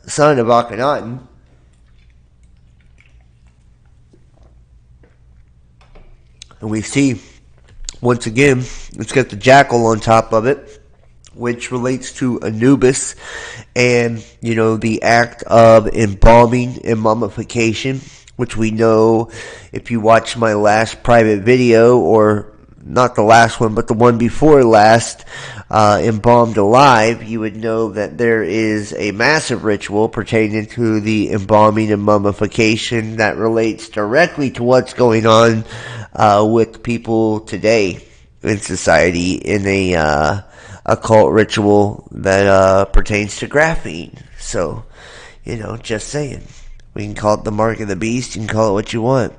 son of Akhenaten. And we see, once again, it's got the jackal on top of it, which relates to Anubis and, the act of embalming and mummification, which we know if you watch my last private video, or not the last one, but the one before last, embalmed alive, you would know that there is a massive ritual pertaining to the embalming and mummification that relates directly to what's going on with people today in society in a occult ritual that pertains to graphene. So, just saying. We can call it the mark of the beast. You can call it what you want.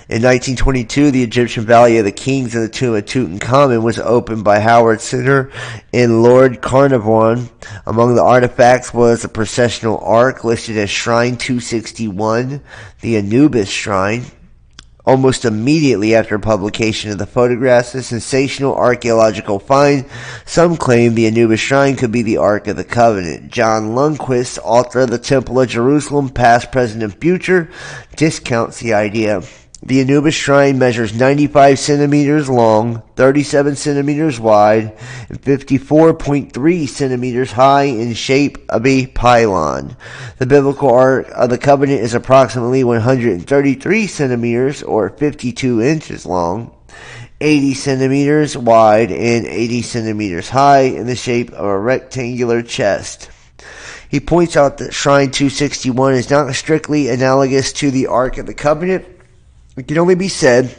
In 1922, the Egyptian Valley of the Kings and the tomb of Tutankhamun was opened by Howard Center in Lord Carnarvon. Among the artifacts was a processional ark listed as Shrine 261, the Anubis Shrine. Almost immediately after publication of the photographs, a sensational archaeological find, some claim the Anubis Shrine could be the Ark of the Covenant. John Lundquist, author of the Temple of Jerusalem, Past, Present, and Future, discounts the idea. The Anubis Shrine measures 95 centimeters long, 37 centimeters wide, and 54.3 centimeters high, in shape of a pylon. The biblical Ark of the Covenant is approximately 133 centimeters, or 52 inches long, 80 centimeters wide, and 80 centimeters high, in the shape of a rectangular chest. He points out that Shrine 261 is not strictly analogous to the Ark of the Covenant. It can only be said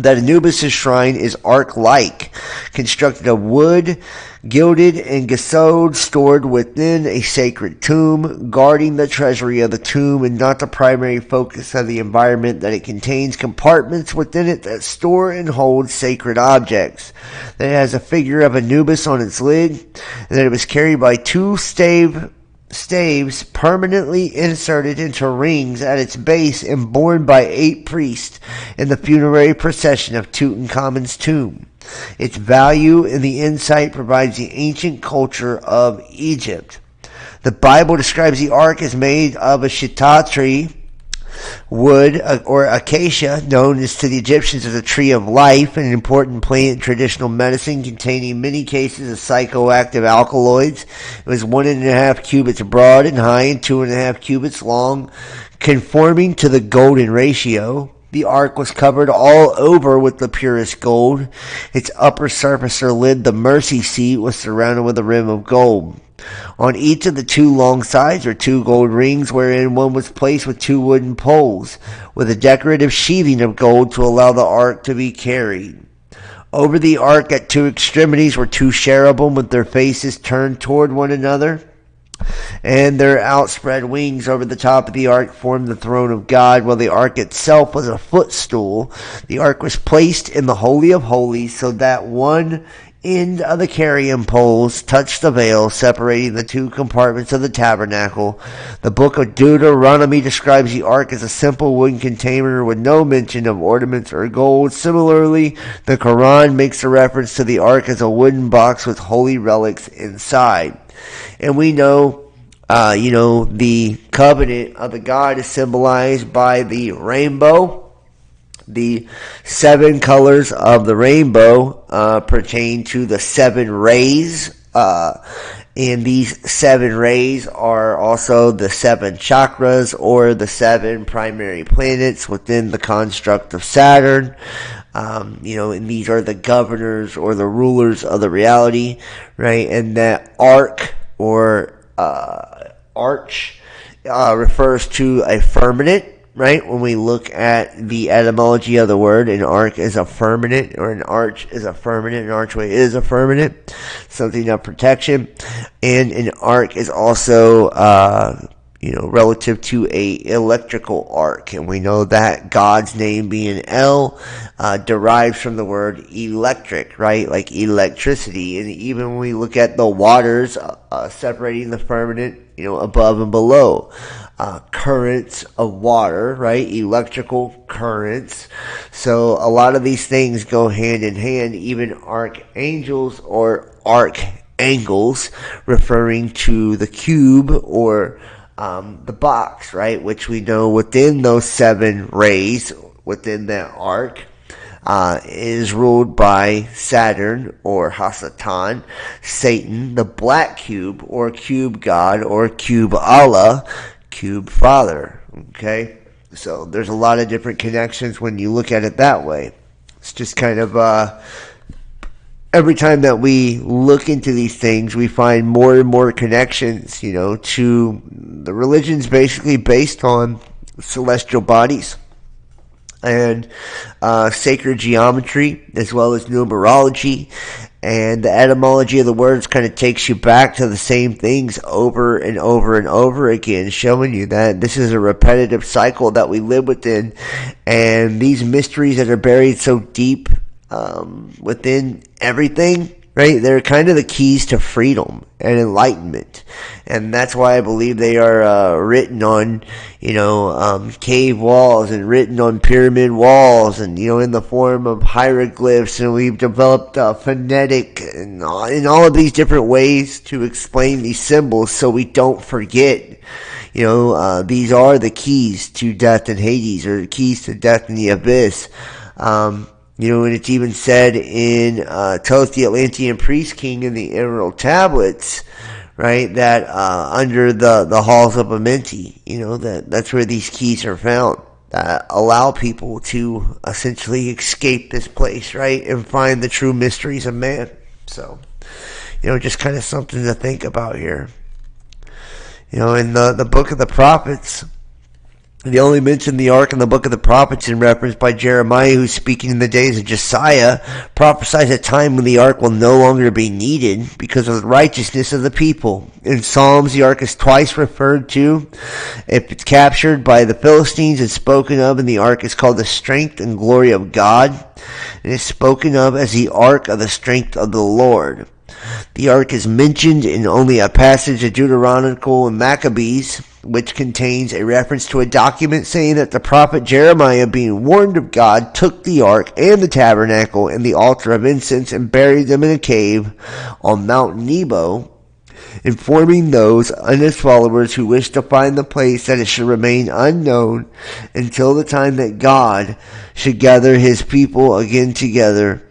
that Anubis' shrine is ark-like, constructed of wood, gilded and gessoed, stored within a sacred tomb, guarding the treasury of the tomb and not the primary focus of the environment, that it contains compartments within it that store and hold sacred objects, that it has a figure of Anubis on its lid, and that it was carried by two staves permanently inserted into rings at its base and borne by 8 priests in the funerary procession of Tutankhamun's tomb. Its value in the insight provides the ancient culture of Egypt. The Bible describes the ark as made of a shittah tree, wood, or acacia, known as to the Egyptians as a tree of life, an important plant in traditional medicine containing many cases of psychoactive alkaloids. It was 1.5 cubits broad and high and 2.5 cubits long, conforming to the golden ratio. The ark was covered all over with the purest gold. Its upper surface or lid, the mercy seat, was surrounded with a rim of gold. On each of the 2 long sides were 2 gold rings, wherein one was placed with 2 wooden poles, with a decorative sheathing of gold to allow the ark to be carried. Over the ark at 2 extremities were 2 cherubim with their faces turned toward one another, and their outspread wings over the top of the ark formed the throne of God, while the ark itself was a footstool. The ark was placed in the Holy of Holies, so that one end of the carrying poles touched the veil separating the 2 compartments of the tabernacle. The book of Deuteronomy describes the ark as a simple wooden container with no mention of ornaments or gold. Similarly, the Quran makes a reference to the ark as a wooden box with holy relics inside. And we know, the covenant of the God is symbolized by the rainbow. The 7 colors of the rainbow pertain to the 7 rays, and these 7 rays are also the 7 chakras, or the 7 primary planets within the construct of Saturn. And these are the governors or the rulers of the reality, right? And that arc or arch refers to a firmament. Right, when we look at the etymology of the word, an arc is a firmament, or an arch is a firmament, an archway is a firmament, something of protection, and an arc is also, relative to a electrical arc, and we know that God's name being El derives from the word electric, right, like electricity, and even when we look at the waters separating the firmament, above and below, currents of water, right? Electrical currents. So a lot of these things go hand in hand, even archangels or archangles, referring to the cube or the box, right? Which we know within those 7 rays, within that arc, is ruled by Saturn or Hasatan, Satan, the black cube or cube god or cube Allah, cube father. Okay, so there's a lot of different connections when you look at it that way. It's just kind of every time that we look into these things, we find more and more connections, to the religions basically based on celestial bodies and sacred geometry, as well as numerology. And the etymology of the words kind of takes you back to the same things over and over and over again, showing you that this is a repetitive cycle that we live within, and these mysteries that are buried so deep within everything, right? They're kind of the keys to freedom and enlightenment, and that's why I believe they are written on, cave walls and written on pyramid walls, and in the form of hieroglyphs. And we've developed phonetic and all of these different ways to explain these symbols, so we don't forget. These are the keys to death and Hades, or the keys to death and the abyss. And it's even said in Thoth the Atlantean Priest King in the Emerald Tablets, right, that under the halls of Amenti, that's where these keys are found, that allow people to essentially escape this place, right, and find the true mysteries of man. So, just kind of something to think about here. In the book of the prophets, They only mention the ark in the book of the prophets in reference by Jeremiah, who's speaking in the days of Josiah, prophesies a time when the ark will no longer be needed because of the righteousness of the people. In Psalms, the ark is twice referred to. If it's captured by the Philistines, it's spoken of, and the ark is called the strength and glory of God. It is spoken of as the ark of the strength of the Lord. The ark is mentioned in only a passage of Deuteronomical and Maccabees, which contains a reference to a document saying that the prophet Jeremiah, being warned of God, took the ark and the tabernacle and the altar of incense and buried them in a cave on Mount Nebo, informing those and his followers who wished to find the place that it should remain unknown until the time that God should gather his people again together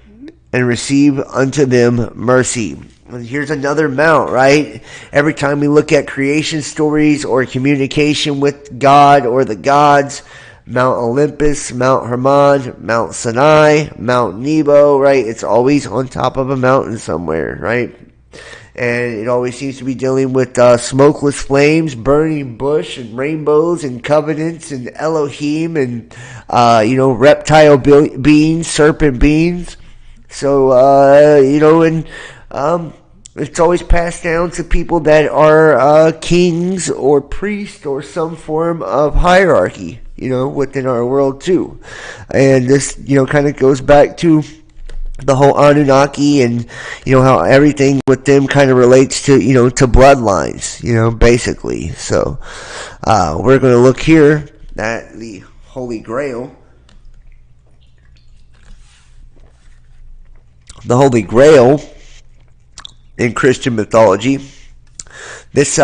and receive unto them mercy. And here's another mount, right? Every time we look at creation stories or communication with God or the gods, Mount Olympus, Mount Hermon, Mount Sinai, Mount Nebo, right? It's always on top of a mountain somewhere, right? And it always seems to be dealing with smokeless flames, burning bush, and rainbows, and covenants, and Elohim, and, reptile beings, serpent beings. So, it's always passed down to people that are kings or priests or some form of hierarchy, within our world too. And this, kind of goes back to the whole Anunnaki and, how everything with them kind of relates to, to bloodlines, basically. So, we're going to look here at the Holy Grail. The Holy Grail in Christian mythology. This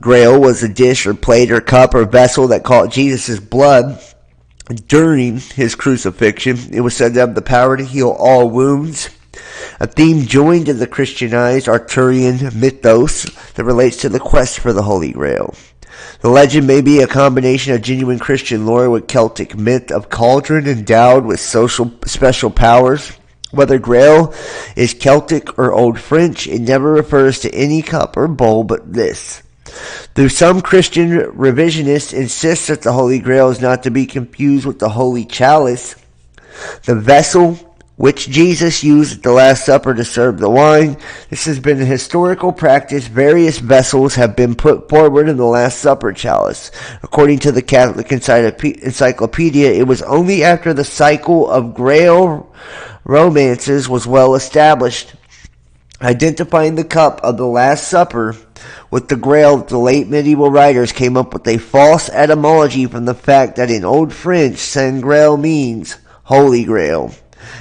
grail was a dish or plate or cup or vessel that caught Jesus' blood during his crucifixion. It was said to have the power to heal all wounds. A theme joined to the Christianized Arthurian mythos that relates to the quest for the Holy Grail. The legend may be a combination of genuine Christian lore with Celtic myth of cauldron endowed with special powers. Whether Grail is Celtic or Old French, it never refers to any cup or bowl but this. Though some Christian revisionists insist that the Holy Grail is not to be confused with the Holy Chalice, the vessel which Jesus used at the Last Supper to serve the wine, this has been a historical practice. Various vessels have been put forward in the Last Supper chalice. According to the Catholic Encyclopedia, it was only after the cycle of Grail romances was well established, identifying the cup of the Last Supper with the Grail. The late medieval writers came up with a false etymology from the fact that in Old French, Saint Grail means Holy Grail,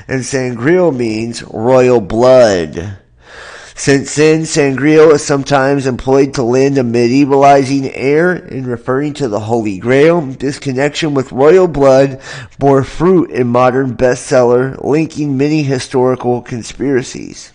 and sangreal means royal blood. Since then, sangreal is sometimes employed to lend a medievalizing air in referring to the Holy Grail. This connection with royal blood bore fruit in modern bestseller, linking many historical conspiracies.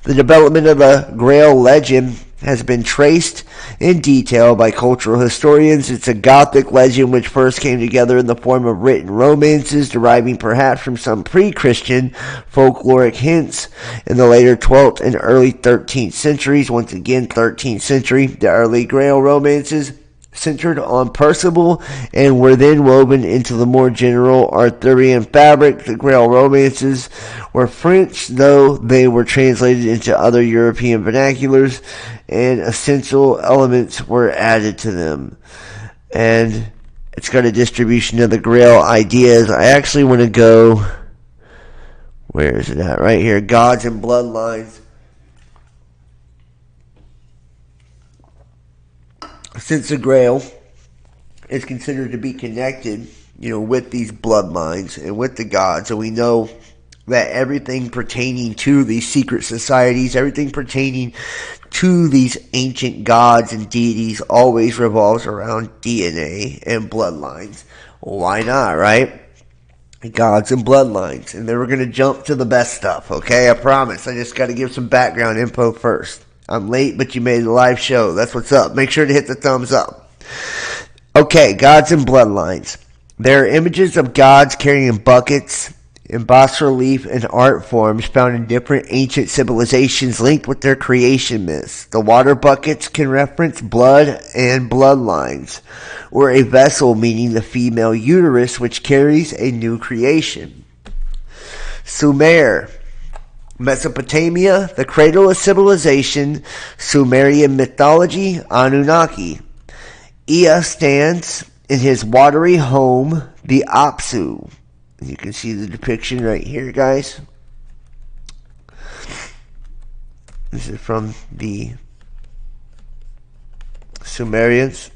The development of the Grail legend has been traced in detail by cultural historians. It's a Gothic legend which first came together in the form of written romances, deriving perhaps from some pre-Christian folkloric hints in the later 12th and early 13th centuries. Once again, 13th century, the early Grail romances centered on Percival and were then woven into the more general Arthurian fabric. The Grail romances were French, though they were translated into other European vernaculars, and essential elements were added to them. And it's got a distribution of the Grail ideas. I actually want to go, where is it at? Right here, Gods and Bloodlines. Since the Grail is considered to be connected, with these bloodlines and with the gods, and we know that everything pertaining to these secret societies, everything pertaining to these ancient gods and deities always revolves around DNA and bloodlines. Why not, right? Gods and bloodlines. And then we're going to jump to the best stuff, okay? I promise. I just got to give some background info first. I'm late, but you made a live show. That's what's up. Make sure to hit the thumbs up. Okay, gods and bloodlines. There are images of gods carrying buckets in bas-relief and art forms found in different ancient civilizations linked with their creation myths. The water buckets can reference blood and bloodlines, or a vessel meaning the female uterus which carries a new creation. Sumer, Mesopotamia, the cradle of civilization, Sumerian mythology, Anunnaki. Ea stands in his watery home, the Apsu. You can see the depiction right here, guys. This is from the Sumerians.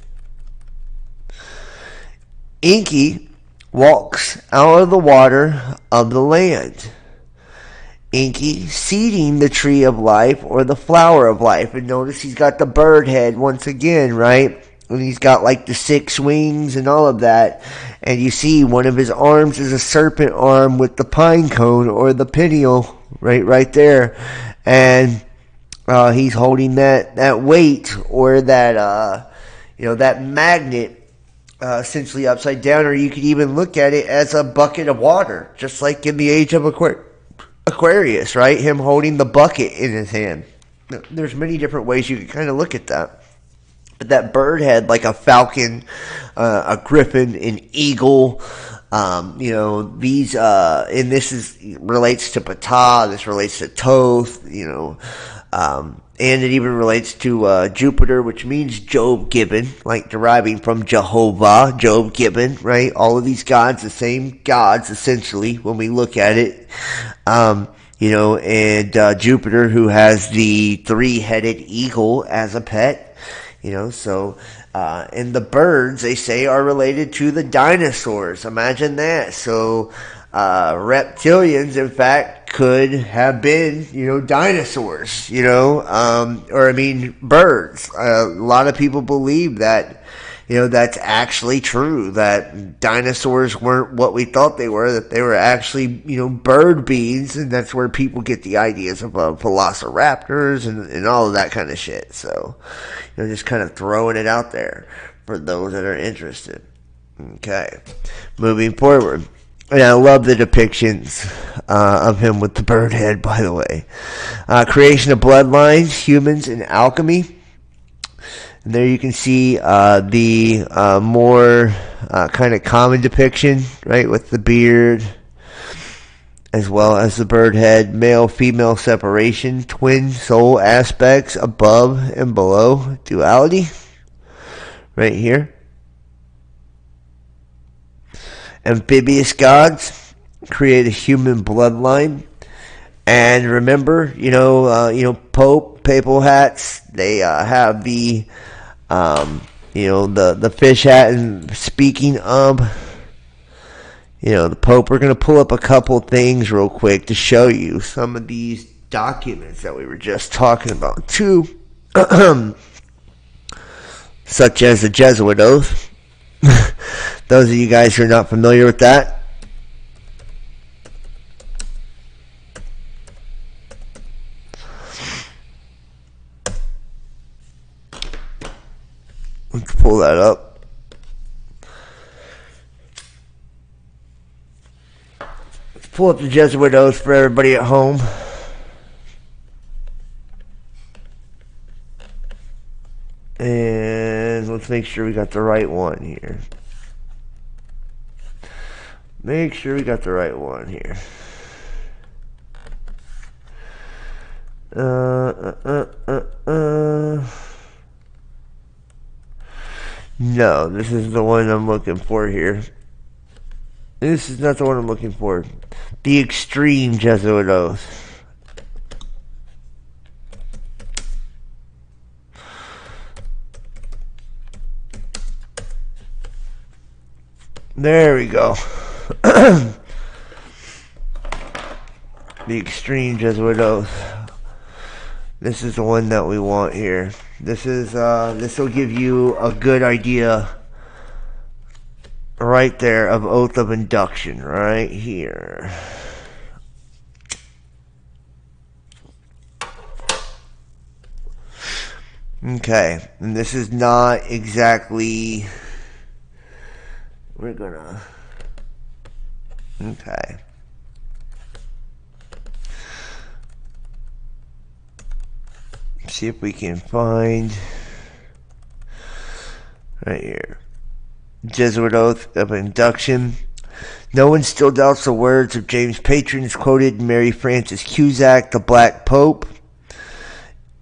Enki walks out of the water of the land. Enki seeding the tree of life or the flower of life. And notice he's got the bird head once again, right? And he's got like the 6 wings and all of that. And you see one of his arms is a serpent arm with the pine cone or the pineal right there. And he's holding that weight or that that magnet essentially upside down, or you could even look at it as a bucket of water, just like in the age of Aquarius, right? Him holding the bucket in his hand. There's many different ways you can kind of look at that. But that bird head, like a falcon, a griffin, an eagle, these, and this relates to Ptah, this relates to Thoth, and it even relates to Jupiter, which means Job given, like deriving from Jehovah, Job given, right? All of these gods, the same gods, essentially, when we look at it. And Jupiter, who has the 3-headed eagle as a pet. And the birds, they say, are related to the dinosaurs. Imagine that. So, reptilians, in fact, could have been, dinosaurs, birds. A lot of people believe that, that's actually true, that dinosaurs weren't what we thought they were, that they were actually, bird beings, and that's where people get the ideas of velociraptors and all of that kind of shit. So, just kind of throwing it out there for those that are interested. Okay, moving forward. And I love the depictions of him with the bird head, by the way. Creation of bloodlines, humans, and alchemy. And there you can see the more kind of common depiction, right, with the beard, as well as the bird head, male-female separation, twin soul aspects, above and below, duality, right here. Amphibious gods create a human bloodline. And remember, Pope, papal hats, they have the fish hat. And speaking of, the Pope, we're going to pull up a couple things real quick to show you some of these documents that we were just talking about, too. Such as the Jesuit oath. Those of you guys who are not familiar with that. Let's pull that up. Let's pull up the Jesuit oath for everybody at home. And let's make sure we got the right one here. Make sure we got the right one here. No, this is the one I'm looking for here. This is not the one I'm looking for. The Extreme Jesuit Oath. There we go. The Extreme Jesuit Oath. This is the one that we want here. This will give you a good idea right there of oath of induction right here. Okay, and this is not exactly, okay. See if we can find right here. Jesuit oath of induction. No one still doubts the words of James Patrons quoted in Mary Frances Cusack, the Black Pope.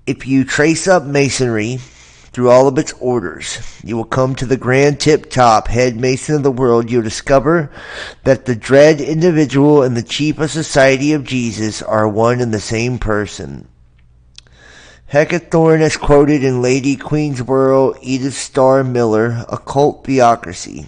If you trace up Masonry through all of its orders, you will come to the grand tip-top head Mason of the world. You'll discover that the dread individual and the chief of society of Jesus are one and the same person. Heckathorn as quoted in Lady Queensborough, Edith Starr Miller, Occult Theocracy.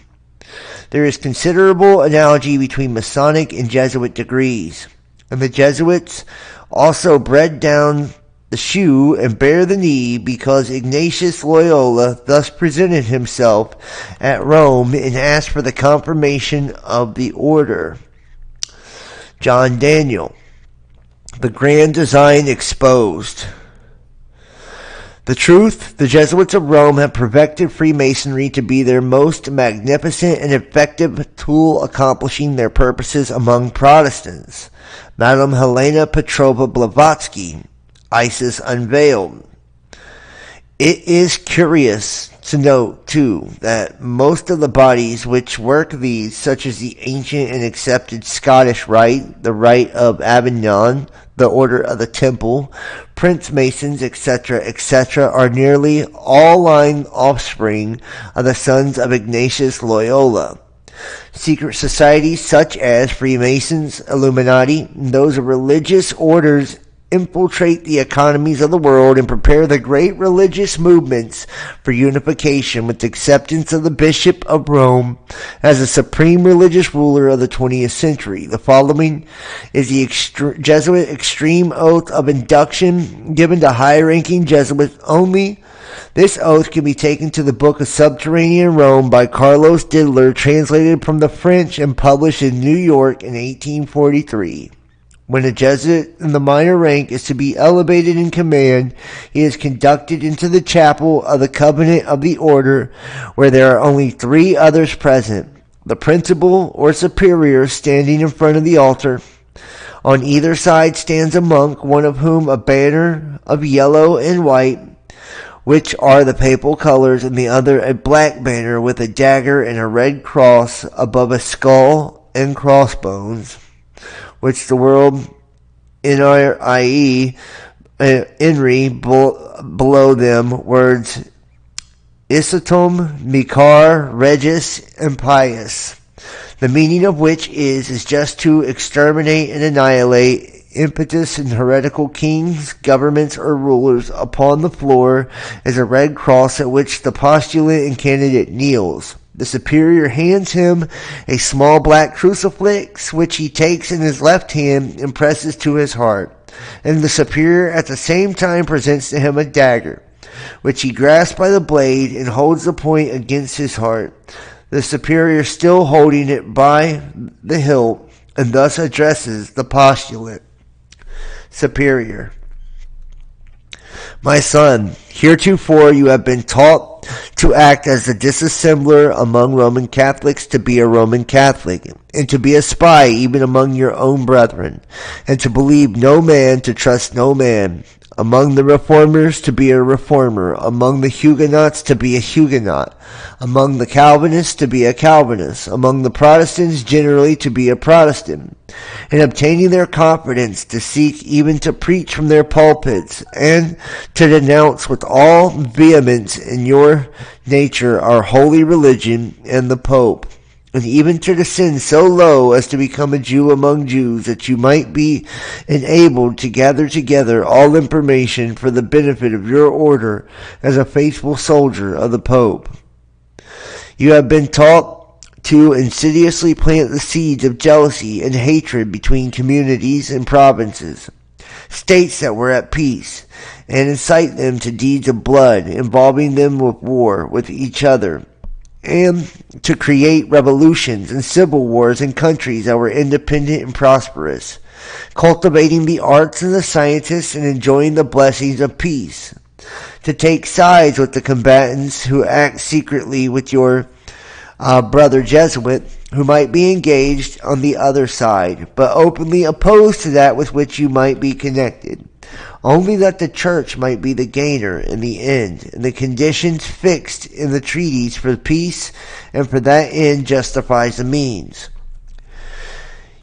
There is considerable analogy between Masonic and Jesuit degrees, and the Jesuits also bred down the shoe and bare the knee because Ignatius Loyola thus presented himself at Rome and asked for the confirmation of the order. John Daniel, The Grand Design Exposed. The truth, the Jesuits of Rome have perfected Freemasonry to be their most magnificent and effective tool accomplishing their purposes among Protestants. Madame Helena Petrova Blavatsky, Isis Unveiled. It is curious to note, too, that most of the bodies which work these, such as the ancient and accepted Scottish Rite, the Rite of Avignon, the Order of the Temple, Prince Masons, etc., etc., are nearly all line offspring of the sons of Ignatius Loyola. Secret societies such as Freemasons, Illuminati, and those of religious orders infiltrate the economies of the world and prepare the great religious movements for unification with acceptance of the Bishop of Rome as the supreme religious ruler of the 20th century. The following is the Jesuit extreme oath of induction given to high-ranking Jesuits only. This oath can be taken to the Book of Subterranean Rome by Carlos Diddler, translated from the French and published in New York in 1843. When a Jesuit in the minor rank is to be elevated in command, he is conducted into the chapel of the covenant of the order, where there are only 3 others present. The principal or superior standing in front of the altar. On either side stands a monk, one of whom a banner of yellow and white, which are the papal colors, and the other a black banner with a dagger and a red cross above a skull and crossbones, which the world NRIE, below them, words Isitum, Mikar, Regis, and Pius, the meaning of which is just to exterminate and annihilate impetus and heretical kings, governments, or rulers. Upon the floor is a red cross at which the postulant and candidate kneels. The superior hands him a small black crucifix, which he takes in his left hand and presses to his heart. And the superior at the same time presents to him a dagger, which he grasps by the blade and holds the point against his heart. The superior still holding it by the hilt, and thus addresses the postulant. Superior: My son, heretofore you have been taught to act as a disassembler among Roman Catholics, to be a Roman Catholic, and to be a spy even among your own brethren, and to believe no man, to trust no man. Among the Reformers, to be a Reformer. Among the Huguenots, to be a Huguenot. Among the Calvinists, to be a Calvinist. Among the Protestants, generally, to be a Protestant. In obtaining their confidence, to seek even to preach from their pulpits, and to denounce with all vehemence in your nature our holy religion and the Pope, and even to descend so low as to become a Jew among Jews, that you might be enabled to gather together all information for the benefit of your order as a faithful soldier of the Pope. You have been taught to insidiously plant the seeds of jealousy and hatred between communities and provinces, states that were at peace, and incite them to deeds of blood, involving them with war with each other, and to create revolutions and civil wars in countries that were independent and prosperous, cultivating the arts and the sciences and enjoying the blessings of peace, to take sides with the combatants who act secretly with your brother Jesuit, who might be engaged on the other side, but openly opposed to that with which you might be connected, only that the church might be the gainer in the end, and the conditions fixed in the treaties for peace, and for that end justifies the means.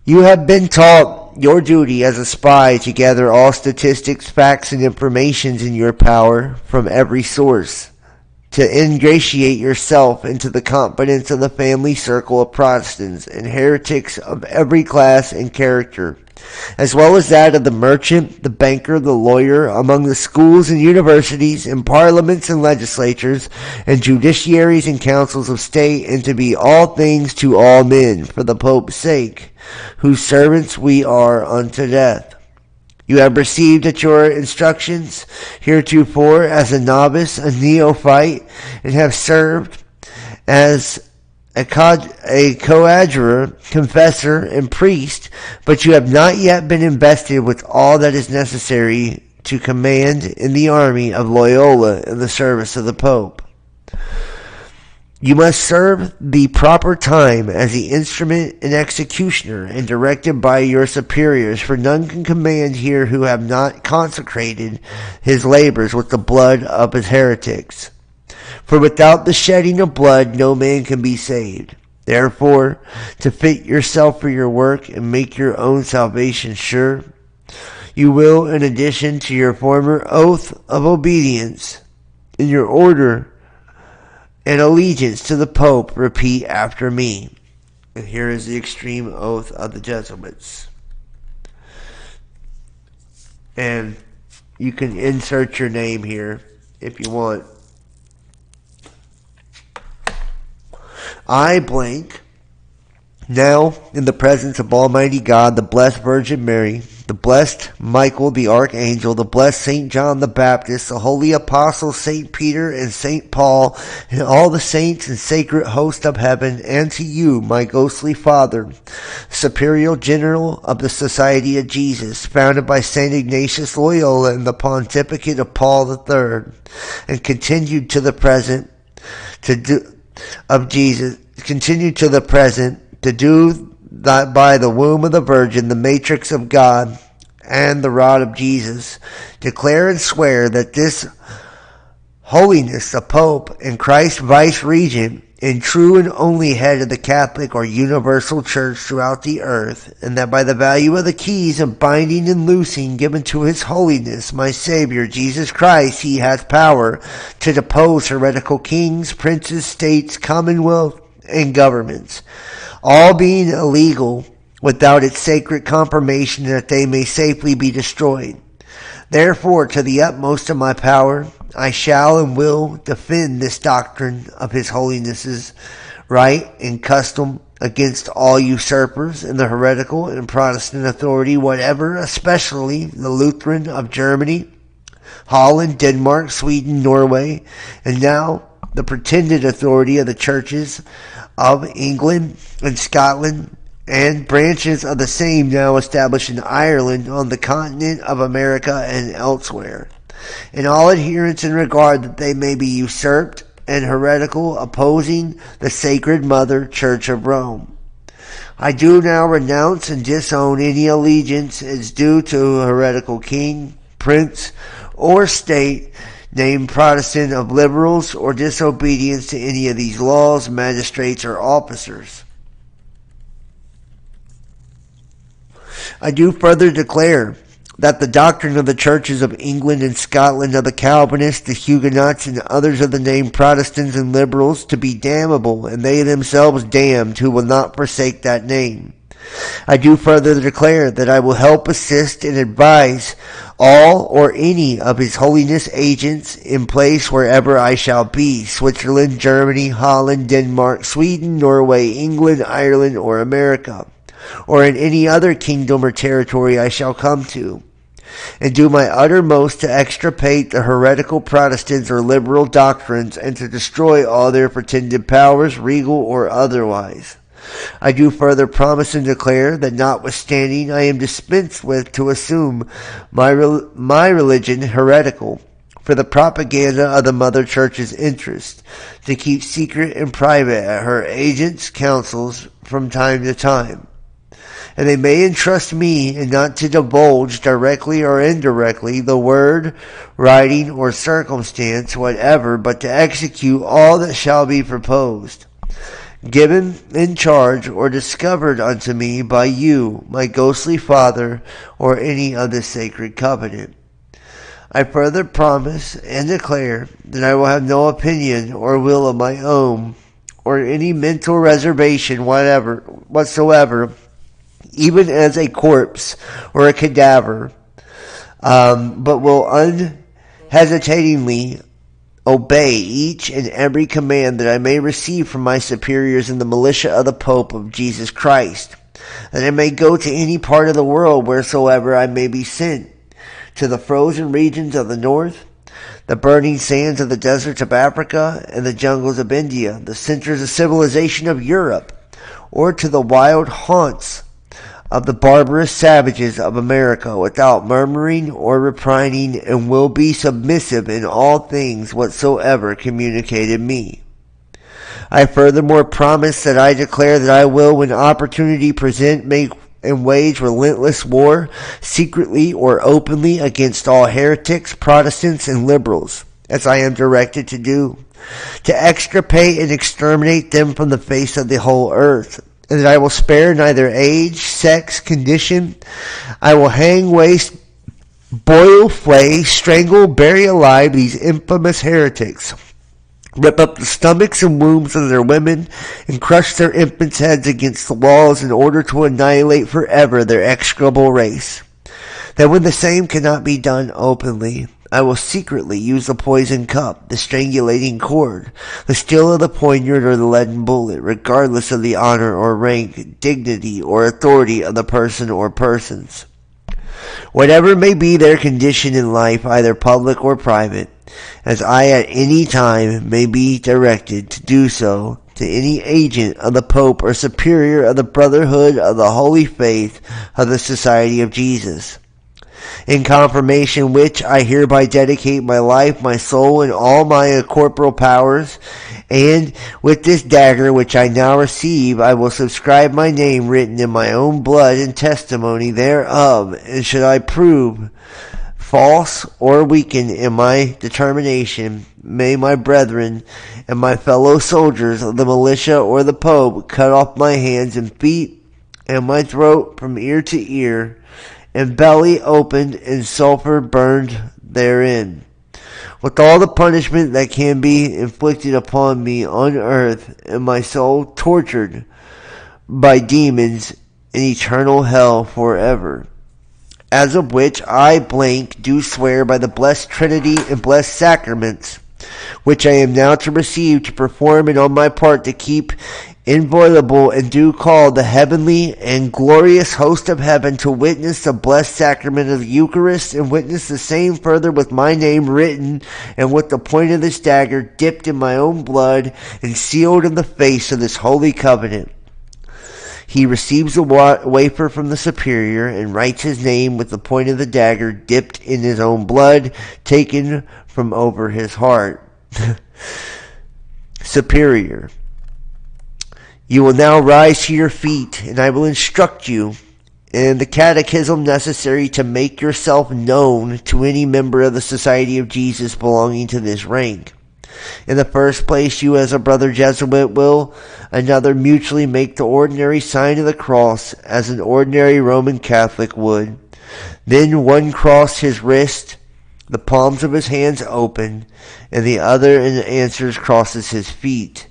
You have been taught your duty as a spy to gather all statistics, facts, and informations in your power from every source, to ingratiate yourself into the confidence of the family circle of Protestants and heretics of every class and character, as well as that of the merchant, the banker, the lawyer, among the schools and universities, and parliaments and legislatures, and judiciaries and councils of state, and to be all things to all men, for the Pope's sake, whose servants we are unto death. You have received at your instructions heretofore as a novice, a neophyte, and have served as a coadjutor, confessor, and priest, but you have not yet been invested with all that is necessary to command in the army of Loyola in the service of the Pope. You must serve the proper time as the instrument and executioner, and directed by your superiors, for none can command here who have not consecrated his labors with the blood of his heretics. For without the shedding of blood no man can be saved. Therefore, to fit yourself for your work and make your own salvation sure, you will, in addition to your former oath of obedience, in your order and allegiance to the Pope, repeat after me. And here is the extreme oath of the Jesuits. And you can insert your name here if you want. I blank, now in the presence of Almighty God, the blessed Virgin Mary, the blessed Michael the Archangel, the blessed St. John the Baptist, the holy apostles St. Peter and St. Paul, and all the saints and sacred host of heaven, and to you, my ghostly father, superior general of the Society of Jesus, founded by St. Ignatius Loyola in the pontificate of Paul III, and continued to the present, to do that by the womb of the Virgin, the matrix of God, and the rod of Jesus, declare and swear that this holiness, the Pope, and Christ Vice-Regent, and true and only head of the Catholic or universal church throughout the earth, and that by the value of the keys of binding and loosing given to his holiness, my Savior, Jesus Christ, he hath power to depose heretical kings, princes, states, commonwealth, and governments, all being illegal without its sacred confirmation, that they may safely be destroyed. Therefore, to the utmost of my power, I shall and will defend this doctrine of his holiness's right and custom against all usurpers in the heretical and Protestant authority whatever, especially the Lutheran of Germany, Holland, Denmark, Sweden, Norway, and now the pretended authority of the churches of England and Scotland, and branches of the same now established in Ireland, on the continent of America, and elsewhere, in all adherence and regard that they may be usurped and heretical, opposing the Sacred Mother Church of Rome. I do now renounce and disown any allegiance as due to a heretical king, prince, or state named Protestant of liberals, or disobedience to any of these laws, magistrates, or officers. I do further declare that the doctrine of the churches of England and Scotland, of the Calvinists, the Huguenots, and others of the name Protestants and liberals, to be damnable, and they themselves damned who will not forsake that name. I do further declare that I will help, assist, and advise all or any of His Holiness agents in place wherever I shall be, Switzerland, Germany, Holland, Denmark, Sweden, Norway, England, Ireland, or America, or in any other kingdom or territory I shall come to, and do my uttermost to extirpate the heretical Protestants or liberal doctrines, and to destroy all their pretended powers, regal or otherwise. I do further promise and declare that notwithstanding I am dispensed with to assume my religion heretical, for the propaganda of the Mother Church's interest, to keep secret and private at her agents' councils from time to time, and they may entrust me and not to divulge directly or indirectly the word, writing, or circumstance whatever, but to execute all that shall be proposed, given in charge, or discovered unto me by you, my ghostly father, or any of the sacred covenant. I further promise and declare that I will have no opinion or will of my own, or any mental reservation whatsoever, even as a corpse or a cadaver, but will unhesitatingly obey each and every command that I may receive from my superiors in the militia of the Pope of Jesus Christ, that I may go to any part of the world wheresoever I may be sent, to the frozen regions of the north, the burning sands of the deserts of Africa, and the jungles of India, the centers of civilization of Europe, or to the wild haunts of the barbarous savages of America, without murmuring or repining, and will be submissive in all things whatsoever communicated me. I furthermore promise that I declare that I will, when opportunity present, make and wage relentless war, secretly or openly, against all heretics, Protestants, and liberals, as I am directed to do, to extirpate and exterminate them from the face of the whole earth, and that I will spare neither age, sex, condition. I will hang, waste, boil, flay, strangle, bury alive these infamous heretics, rip up the stomachs and wombs of their women, and crush their infants' heads against the walls in order to annihilate forever their execrable race. That when the same cannot be done openly, I will secretly use the poison cup, the strangulating cord, the steel of the poniard, or the leaden bullet, regardless of the honor or rank, dignity, or authority of the person or persons. Whatever may be their condition in life, either public or private, as I at any time may be directed to do so to any agent of the Pope or superior of the Brotherhood of the Holy Faith of the Society of Jesus. In confirmation which I hereby dedicate my life, my soul, and all my corporal powers, and with this dagger which I now receive, I will subscribe my name written in my own blood and testimony thereof, and should I prove false or weaken in my determination, may my brethren and my fellow soldiers of the militia or the Pope cut off my hands and feet, and my throat from ear to ear, and belly opened and sulfur burned therein, with all the punishment that can be inflicted upon me on earth, and my soul tortured by demons in eternal hell forever. As of which I do swear by the blessed Trinity and blessed sacraments, which I am now to receive, to perform, and on my part to keep inviolable and due call the heavenly and glorious host of heaven, to witness the blessed sacrament of the Eucharist, and witness the same further with my name written, and with the point of this dagger dipped in my own blood, and sealed in the face of this holy covenant. He receives the wafer from the superior, and writes his name with the point of the dagger dipped in his own blood, taken from over his heart. Superior: you will now rise to your feet, and I will instruct you in the catechism necessary to make yourself known to any member of the Society of Jesus belonging to this rank. In the first place, you as a brother Jesuit will another mutually make the ordinary sign of the cross, as an ordinary Roman Catholic would. Then one cross his wrist, the palms of his hands open, and the other in answers crosses his feet,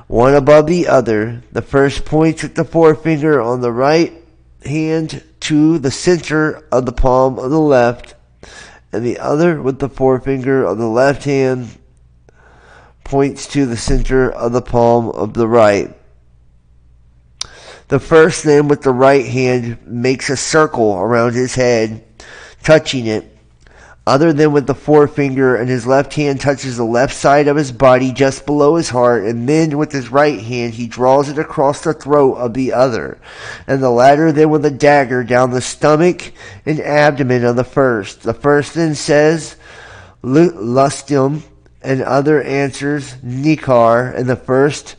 one above the other. The first points with the forefinger on the right hand to the center of the palm of the left, and the other with the forefinger of the left hand points to the center of the palm of the right. The first then with the right hand makes a circle around his head, touching it. Other than with the forefinger, and his left hand touches the left side of his body just below his heart, and then with his right hand he draws it across the throat of the other, and the latter then with a dagger down the stomach and abdomen of the first. The first then says Lustum, and other answers Nicar, and the first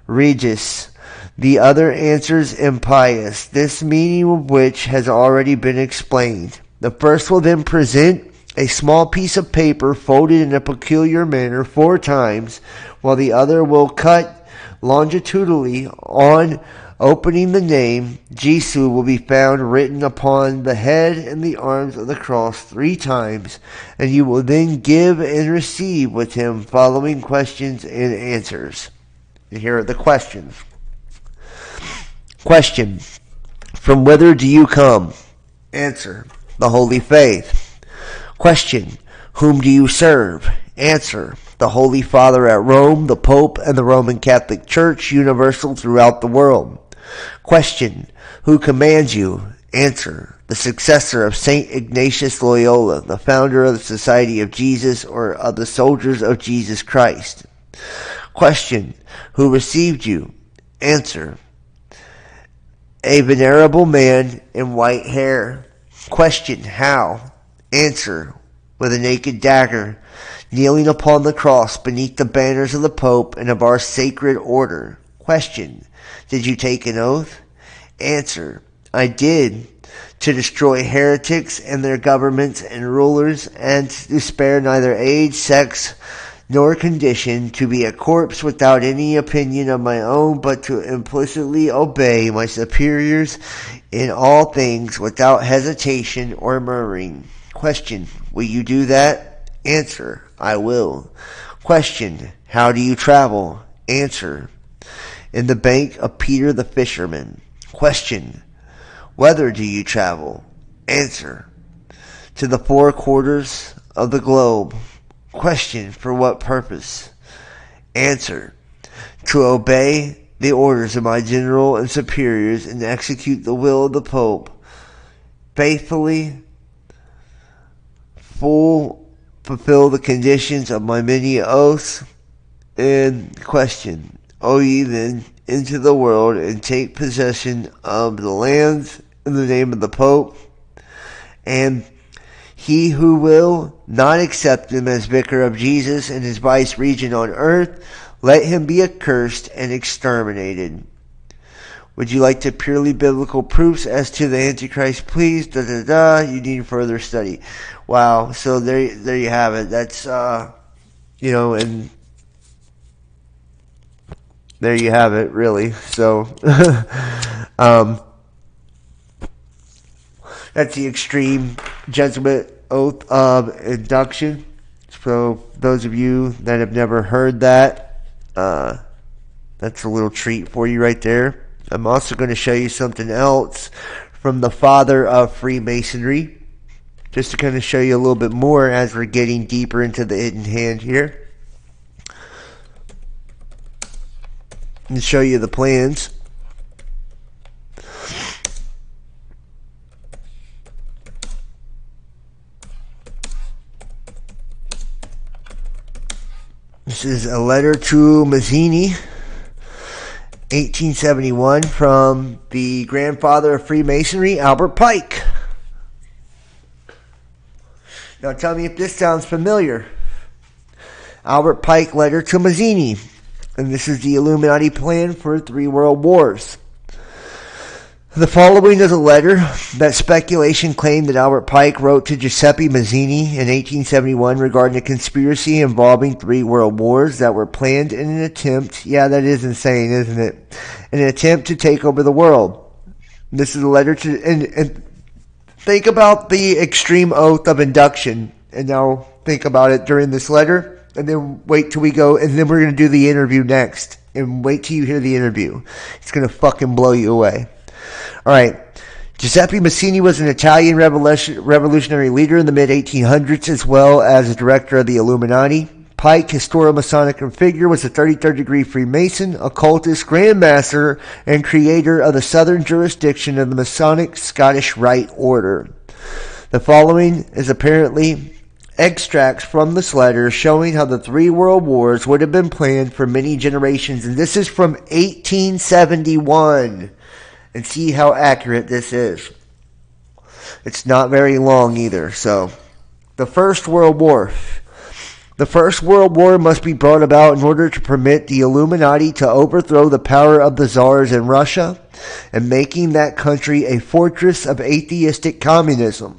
Regis. The other answers impious, this meaning of which has already been explained. The first will then present a small piece of paper folded in a peculiar manner 4 times, while the other will cut longitudinally. On opening the name, Jesu will be found written upon the head and the arms of the cross 3 times, and you will then give and receive with him following questions and answers. And here are the questions. Question: from whither do you come? Answer: the Holy Faith. Question: whom do you serve? Answer: the Holy Father at Rome, the Pope, and the Roman Catholic Church, universal throughout the world. Question: who commands you? Answer: the successor of Saint Ignatius Loyola, the founder of the Society of Jesus, or of the Soldiers of Jesus Christ. Question: who received you? Answer: a venerable man in white hair. Question: how? Answer: with a naked dagger, kneeling upon the cross beneath the banners of the Pope and of our sacred order. Question: did you take an oath? Answer: I did, to destroy heretics and their governments and rulers, and to spare neither age, sex, nor condition, to be a corpse without any opinion of my own, but to implicitly obey my superiors in all things without hesitation or murmuring. Question: will you do that? Answer: I will. Question: how do you travel? Answer: in the bank of Peter the fisherman. Question: whither do you travel? Answer: to the 4 quarters of the globe. Question: for what purpose? Answer: to obey the orders of my general and superiors and execute the will of the Pope faithfully, fulfill the conditions of my many oaths. And question: O ye then into the world and take possession of the lands in the name of the Pope, and he who will not accept him as vicar of Jesus and his vice regent on earth, let him be accursed and exterminated. Would you like to purely biblical proofs as to the Antichrist, please? You need further study. Wow. So there you have it. That's and there you have it, really. So that's the extreme Jesuit oath of induction. So those of you that have never heard that, that's a little treat for you right there. I'm also going to show you something else from the father of Freemasonry, just to kind of show you a little bit more as we're getting deeper into the hidden hand here. And show you the plans. This is a letter to Mazzini, 1871, from the grandfather of Freemasonry, Albert Pike. Now tell me if this sounds familiar. Albert Pike letter to Mazzini. And this is the Illuminati plan for 3 world wars. The following is a letter that speculation claimed that Albert Pike wrote to Giuseppe Mazzini in 1871 regarding a conspiracy involving 3 world wars that were planned in an attempt, that is insane, isn't it? In an attempt to take over the world. This is a letter to, and think about the extreme oath of induction, and now think about it during this letter, and then wait till we go, and then we're going to do the interview next, and wait till you hear the interview. It's going to fucking blow you away. All right. Giuseppe Mazzini was an Italian revolutionary leader in the mid-1800s, as well as a director of the Illuminati. Pike, historio-Masonic figure, was a 33rd degree Freemason, occultist, grandmaster, and creator of the southern jurisdiction of the Masonic Scottish Rite Order. The following is apparently extracts from this letter showing how the 3 world wars would have been planned for many generations, and this is from 1871. And see how accurate this is. It's not very long either. So, the First World War. The First World War must be brought about in order to permit the Illuminati to overthrow the power of the czars in Russia and making that country a fortress of atheistic communism.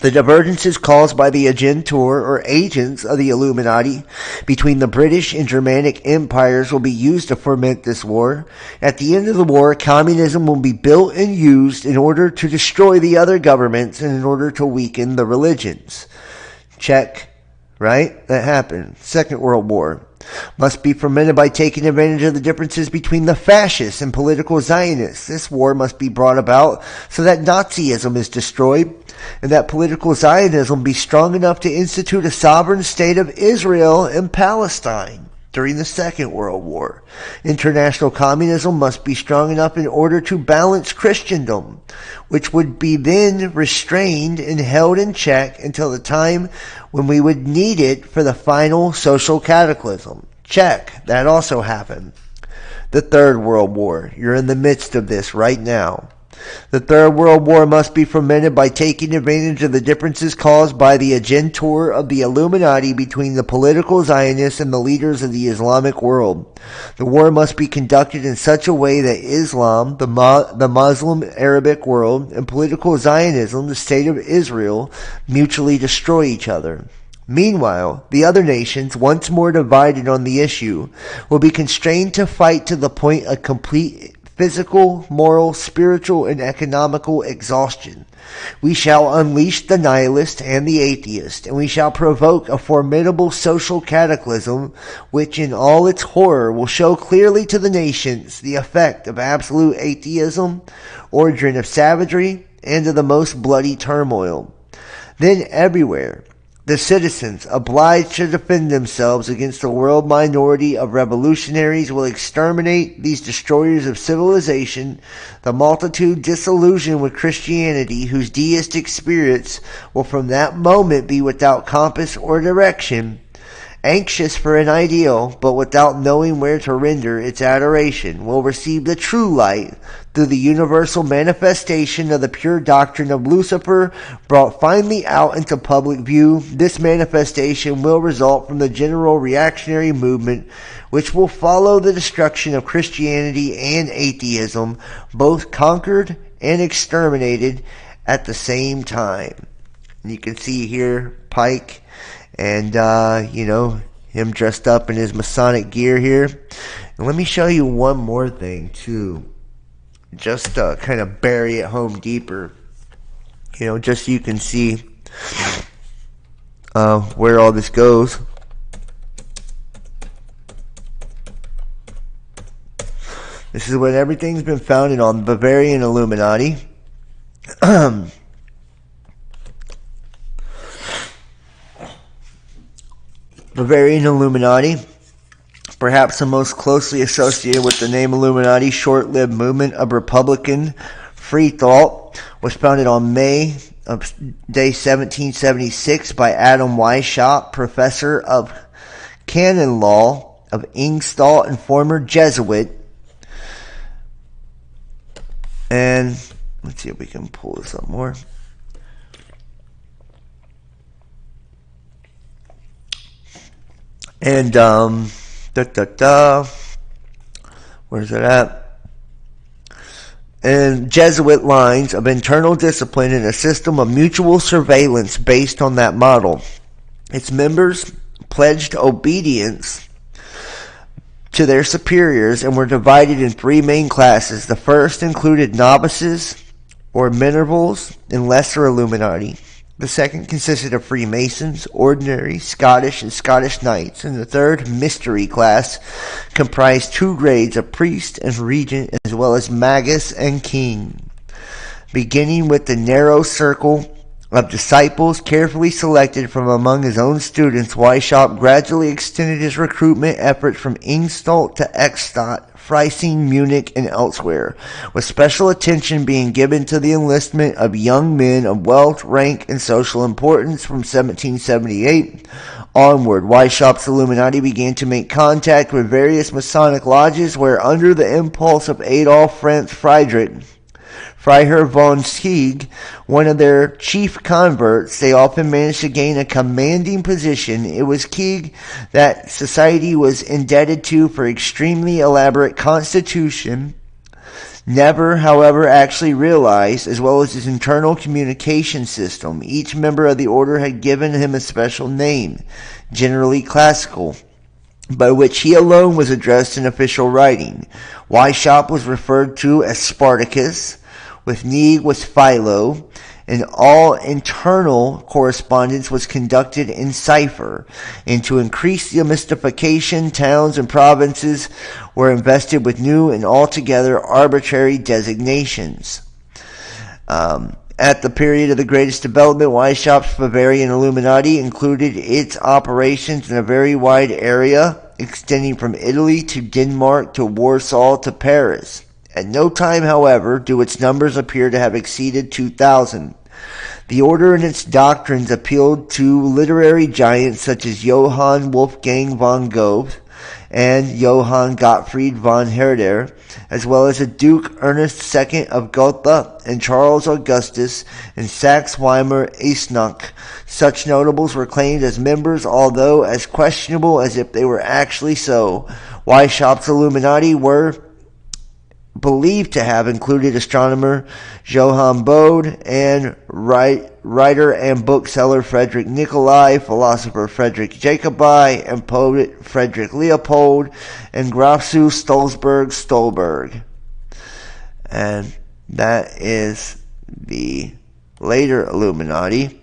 The divergences caused by the agentur, or agents of the Illuminati, between the British and Germanic empires will be used to foment this war. At the end of the war, communism will be built and used in order to destroy the other governments and in order to weaken the religions. Check. Right? That happened. Second World War must be fomented by taking advantage of the differences between the fascists and political Zionists. This war must be brought about so that Nazism is destroyed and that political Zionism be strong enough to institute a sovereign state of Israel in Palestine. During the Second World War, international communism must be strong enough in order to balance Christendom, which would be then restrained and held in check until the time when we would need it for the final social cataclysm. Check. That also happened. The Third World War. You're in the midst of this right now. The Third World War must be fomented by taking advantage of the differences caused by the agentur of the Illuminati between the political Zionists and the leaders of the Islamic world. The war must be conducted in such a way that Islam, the Muslim Arabic world, and political Zionism, the state of Israel, mutually destroy each other. Meanwhile, the other nations, once more divided on the issue, will be constrained to fight to the point of complete physical, moral, spiritual, and economical exhaustion. We shall unleash the nihilist and the atheist, and we shall provoke a formidable social cataclysm which in all its horror will show clearly to the nations the effect of absolute atheism, origin of savagery, and of the most bloody turmoil. Then everywhere, the citizens, obliged to defend themselves against the world minority of revolutionaries, will exterminate these destroyers of civilization, the multitude disillusioned with Christianity, whose deistic spirits will from that moment be without compass or direction, anxious for an ideal, but without knowing where to render its adoration, will receive the true light through the universal manifestation of the pure doctrine of Lucifer, brought finally out into public view. This manifestation will result from the general reactionary movement, which will follow the destruction of Christianity and atheism, both conquered and exterminated at the same time. And you can see here Pike and, him dressed up in his Masonic gear here. And let me show you one more thing, too. Just to kind of bury it home deeper. Just so you can see where all this goes. This is what everything's been founded on, the Bavarian Illuminati. Bavarian Illuminati, perhaps the most closely associated with the name Illuminati, short-lived movement of Republican free thought, was founded on May of day 1776 by Adam Weishaupt, professor of canon law of Ingolstadt and former Jesuit. And let's see if we can pull this up more. And, where's it at? And Jesuit lines of internal discipline and a system of mutual surveillance based on that model. Its members pledged obedience to their superiors and were divided in three main classes. The first included novices or minervals and lesser Illuminati. The second consisted of Freemasons, ordinary, Scottish, and Scottish Knights, and the third, mystery class, comprised two grades of priest and regent, as well as magus and king. Beginning with the narrow circle of disciples carefully selected from among his own students, Weishaupt gradually extended his recruitment efforts from Ingolstadt to Eckstadt, Freising, Munich, and elsewhere, with special attention being given to the enlistment of young men of wealth, rank, and social importance. From 1778 onward, Weishaupt's Illuminati began to make contact with various Masonic lodges where, under the impulse of Adolf Franz Friedrich Freiherr von Sieg, one of their chief converts, they often managed to gain a commanding position. It was Krieg that society was indebted to for extremely elaborate constitution, never, however, actually realized, as well as his internal communication system. Each member of the order had given him a special name, generally classical, by which he alone was addressed in official writing. Weishaupt was referred to as Spartacus, with Nieg was Philo, and all internal correspondence was conducted in cipher. And to increase the mystification, towns and provinces were invested with new and altogether arbitrary designations. At the period of the greatest development, Weishaupt's Bavarian Illuminati included its operations in a very wide area, extending from Italy to Denmark to Warsaw to Paris. At no time, however, do its numbers appear to have exceeded 2,000. The order and its doctrines appealed to literary giants such as Johann Wolfgang von Goethe and Johann Gottfried von Herder, as well as a Duke Ernest II of Gotha and Charles Augustus and Saxe-Weimar-Eisenach. Such notables were claimed as members, although as questionable as if they were actually so. Weishaupt's Illuminati were believed to have included astronomer Johann Bode and writer and bookseller Friedrich Nicolai, philosopher Friedrich Jacobi, and poet Friedrich Leopold, and Grafzu Stolberg. And that is the later Illuminati.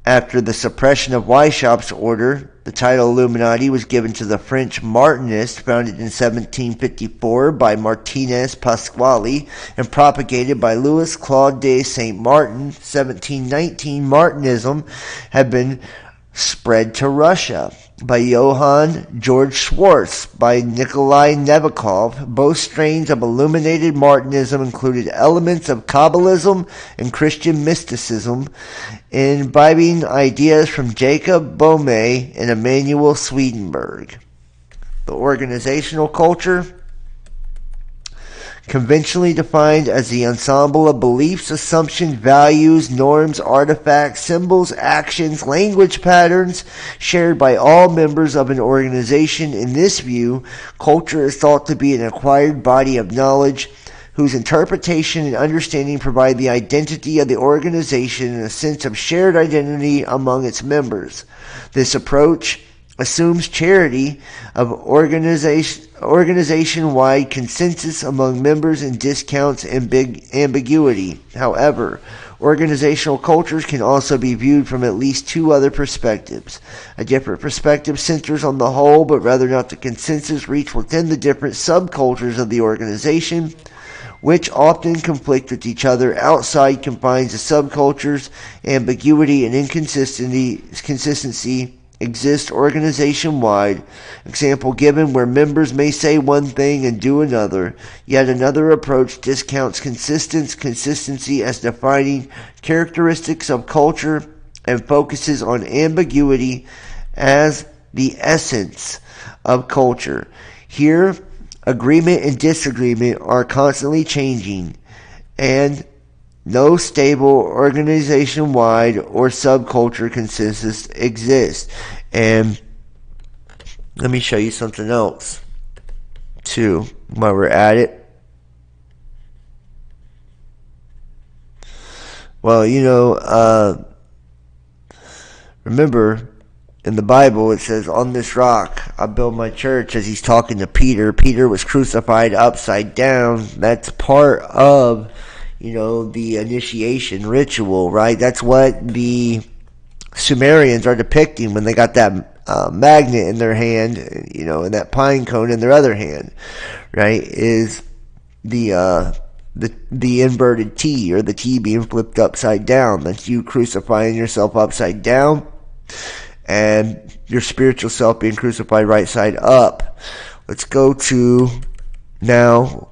After the suppression of Weishaupt's order, the title Illuminati was given to the French Martinists, founded in 1754 by Martinez Pasquale and propagated by Louis Claude de Saint Martin. 1719, Martinism had been spread to Russia by Johann George Schwartz, by Nikolai Nevikov. Both strains of illuminated Martinism included elements of Kabbalism and Christian mysticism, imbibing ideas from Jacob Boehme and Emanuel Swedenborg. The organizational culture, conventionally defined as the ensemble of beliefs, assumptions, values, norms, artifacts, symbols, actions, language patterns shared by all members of an organization. In this view, culture is thought to be an acquired body of knowledge whose interpretation and understanding provide the identity of the organization and a sense of shared identity among its members. This approach assumes charity of organization-wide consensus among members and discounts ambiguity. However, organizational cultures can also be viewed from at least two other perspectives. A different perspective centers on the whole, but rather not the consensus reached within the different subcultures of the organization, which often conflict with each other outside confines of subcultures. Ambiguity and inconsistency exist organization-wide. Example given where members may say one thing and do another. Yet another approach discounts consistency as defining characteristics of culture and focuses on ambiguity as the essence of culture. Here, agreement and disagreement are constantly changing, and no stable organization-wide or subculture consensus exists. And let me show you something else, too, while we're at it. Well, remember, in the Bible, it says, on this rock I build my church, as he's talking to Peter. Peter was crucified upside down. That's part of, the initiation ritual, right? That's what the Sumerians are depicting when they got that magnet in their hand, and that pine cone in their other hand, right? Is the inverted T, or the T being flipped upside down. That's you crucifying yourself upside down, and your spiritual self being crucified right side up. Let's go to now.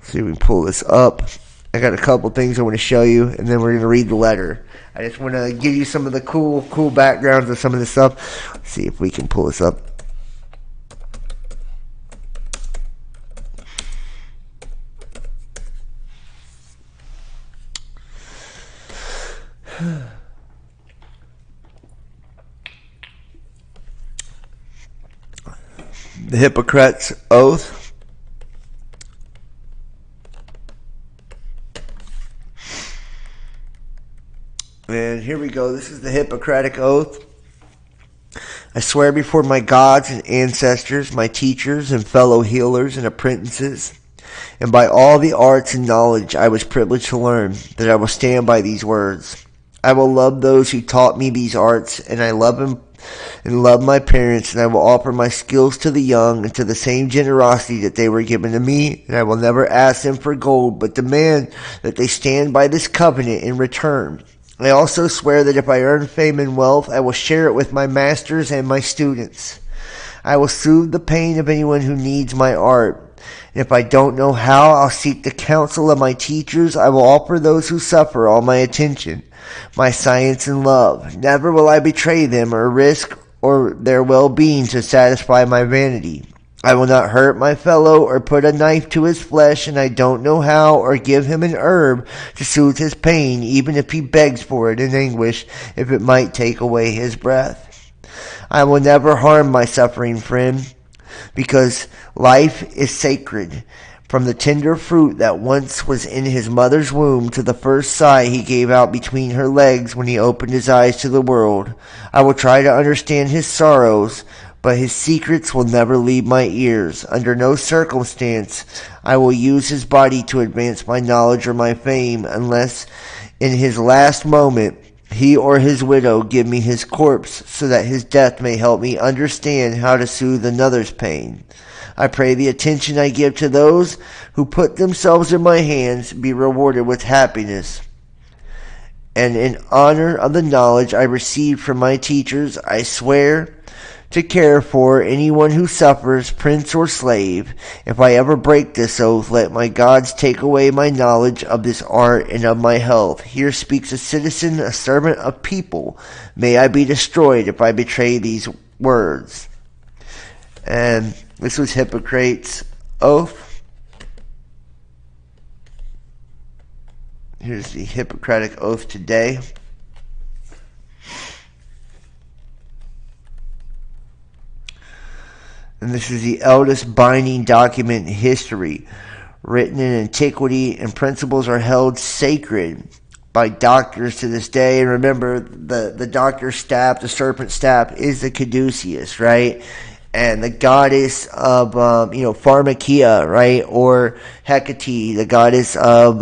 See if we can pull this up. I got a couple things I want to show you, and then we're going to read the letter. I just want to give you some of the cool backgrounds of some of this stuff. Let's see if we can pull this up. The Hippocrates Oath. And here we go. This is the Hippocratic Oath. I swear before my gods and ancestors, my teachers and fellow healers and apprentices, and by all the arts and knowledge I was privileged to learn, that I will stand by these words. I will love those who taught me these arts, and I love them and love my parents, and I will offer my skills to the young and to the same generosity that they were given to me, and I will never ask them for gold, but demand that they stand by this covenant in return. I also swear that if I earn fame and wealth, I will share it with my masters and my students. I will soothe the pain of anyone who needs my art. And if I don't know how, I'll seek the counsel of my teachers. I will offer those who suffer all my attention, my science and love. Never will I betray them or risk or their well-being to satisfy my vanity. I will not hurt my fellow or put a knife to his flesh, and I don't know how, or give him an herb to soothe his pain, even if he begs for it in anguish, if it might take away his breath. I will never harm my suffering friend, because life is sacred. From the tender fruit that once was in his mother's womb to the first sigh he gave out between her legs when he opened his eyes to the world, I will try to understand his sorrows, but his secrets will never leave my ears. Under no circumstance I will use his body to advance my knowledge or my fame, unless in his last moment he or his widow give me his corpse, so that his death may help me understand how to soothe another's pain. I pray the attention I give to those who put themselves in my hands be rewarded with happiness. And in honor of the knowledge I received from my teachers, I swear to care for anyone who suffers, prince or slave. If I ever break this oath, let my gods take away my knowledge of this art and of my health. Here speaks a citizen, a servant of people. May I be destroyed if I betray these words. And this was Hippocrates' Oath. Here's the Hippocratic Oath today. And this is the eldest binding document in history, written in antiquity, and principles are held sacred by doctors to this day. And remember, the doctor's staff, the serpent staff, is the caduceus, right? And the goddess of, pharmakia, right? Or Hecate, the goddess of,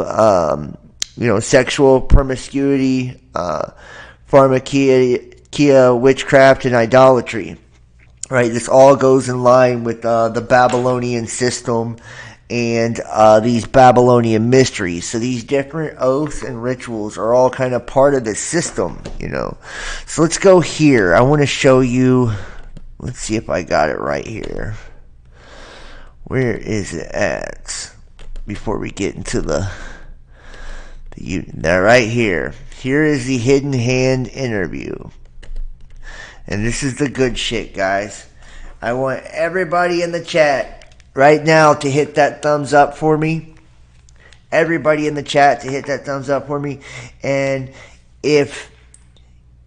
sexual promiscuity, pharmakia, witchcraft, and idolatry. Right, this all goes in line with the Babylonian system and these Babylonian mysteries. So these different oaths and rituals are all kind of part of this system, So let's go here. I want to show you. Let's see if I got it right here. Where is it at? Before we get into they're right here. Here is the hidden hand interview. And this is the good shit, guys. I want everybody in the chat right now to hit that thumbs up for me. Everybody in the chat to hit that thumbs up for me. And if,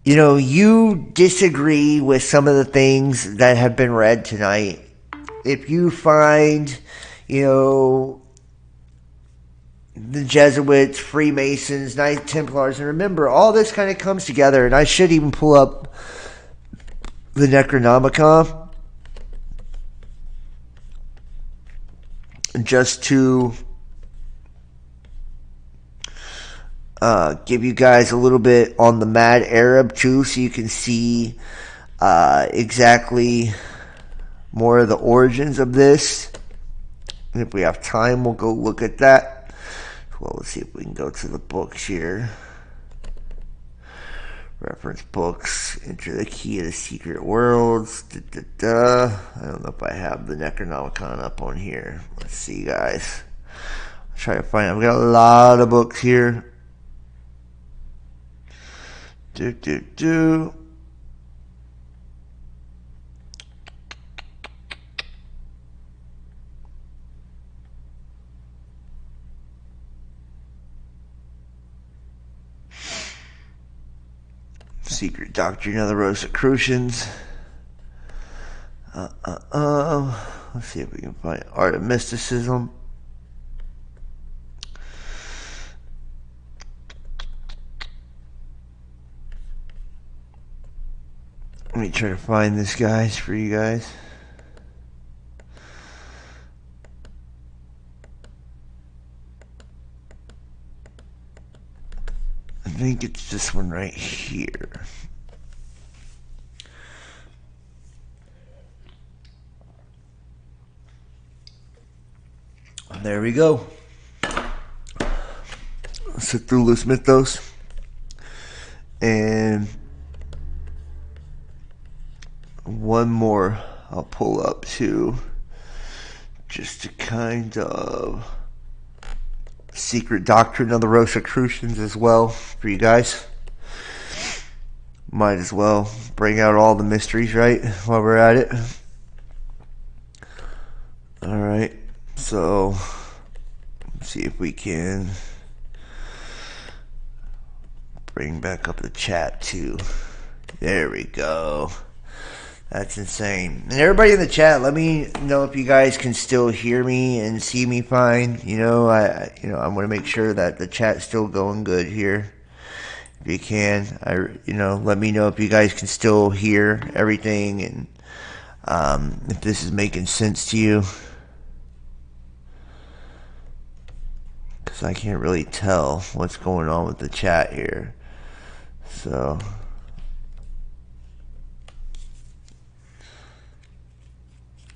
you disagree with some of the things that have been read tonight, if you find, the Jesuits, Freemasons, Knights Templars, and remember, all this kind of comes together. And I should even pull up the Necronomicon just to give you guys a little bit on the Mad Arab too, so you can see exactly more of the origins of this. And if we have time, we'll go look at that. Well, let's see if we can go to the books here. Reference books, Enter the Key of the Secret Worlds. I don't know if I have the Necronomicon up on here. Let's see, guys. I'll try to find it. I've got a lot of books here. Secret Doctrine of the Rosicrucians. Let's see if we can find Art of Mysticism. Let me try to find this, guys, for you guys. I think it's this one right here. There we go. Cthulhu's Mythos. And one more I'll pull up too, just to kind of Secret Doctrine of the Rosicrucians as well for you guys. Might as well bring out all the mysteries, right, while we're at it. Alright, so let's see if we can bring back up the chat too. There we go. That's insane. And everybody in the chat, let me know if you guys can still hear me and see me fine. I want to make sure that the chat's still going good here. If you can, let me know if you guys can still hear everything and if this is making sense to you. Because I can't really tell what's going on with the chat here. So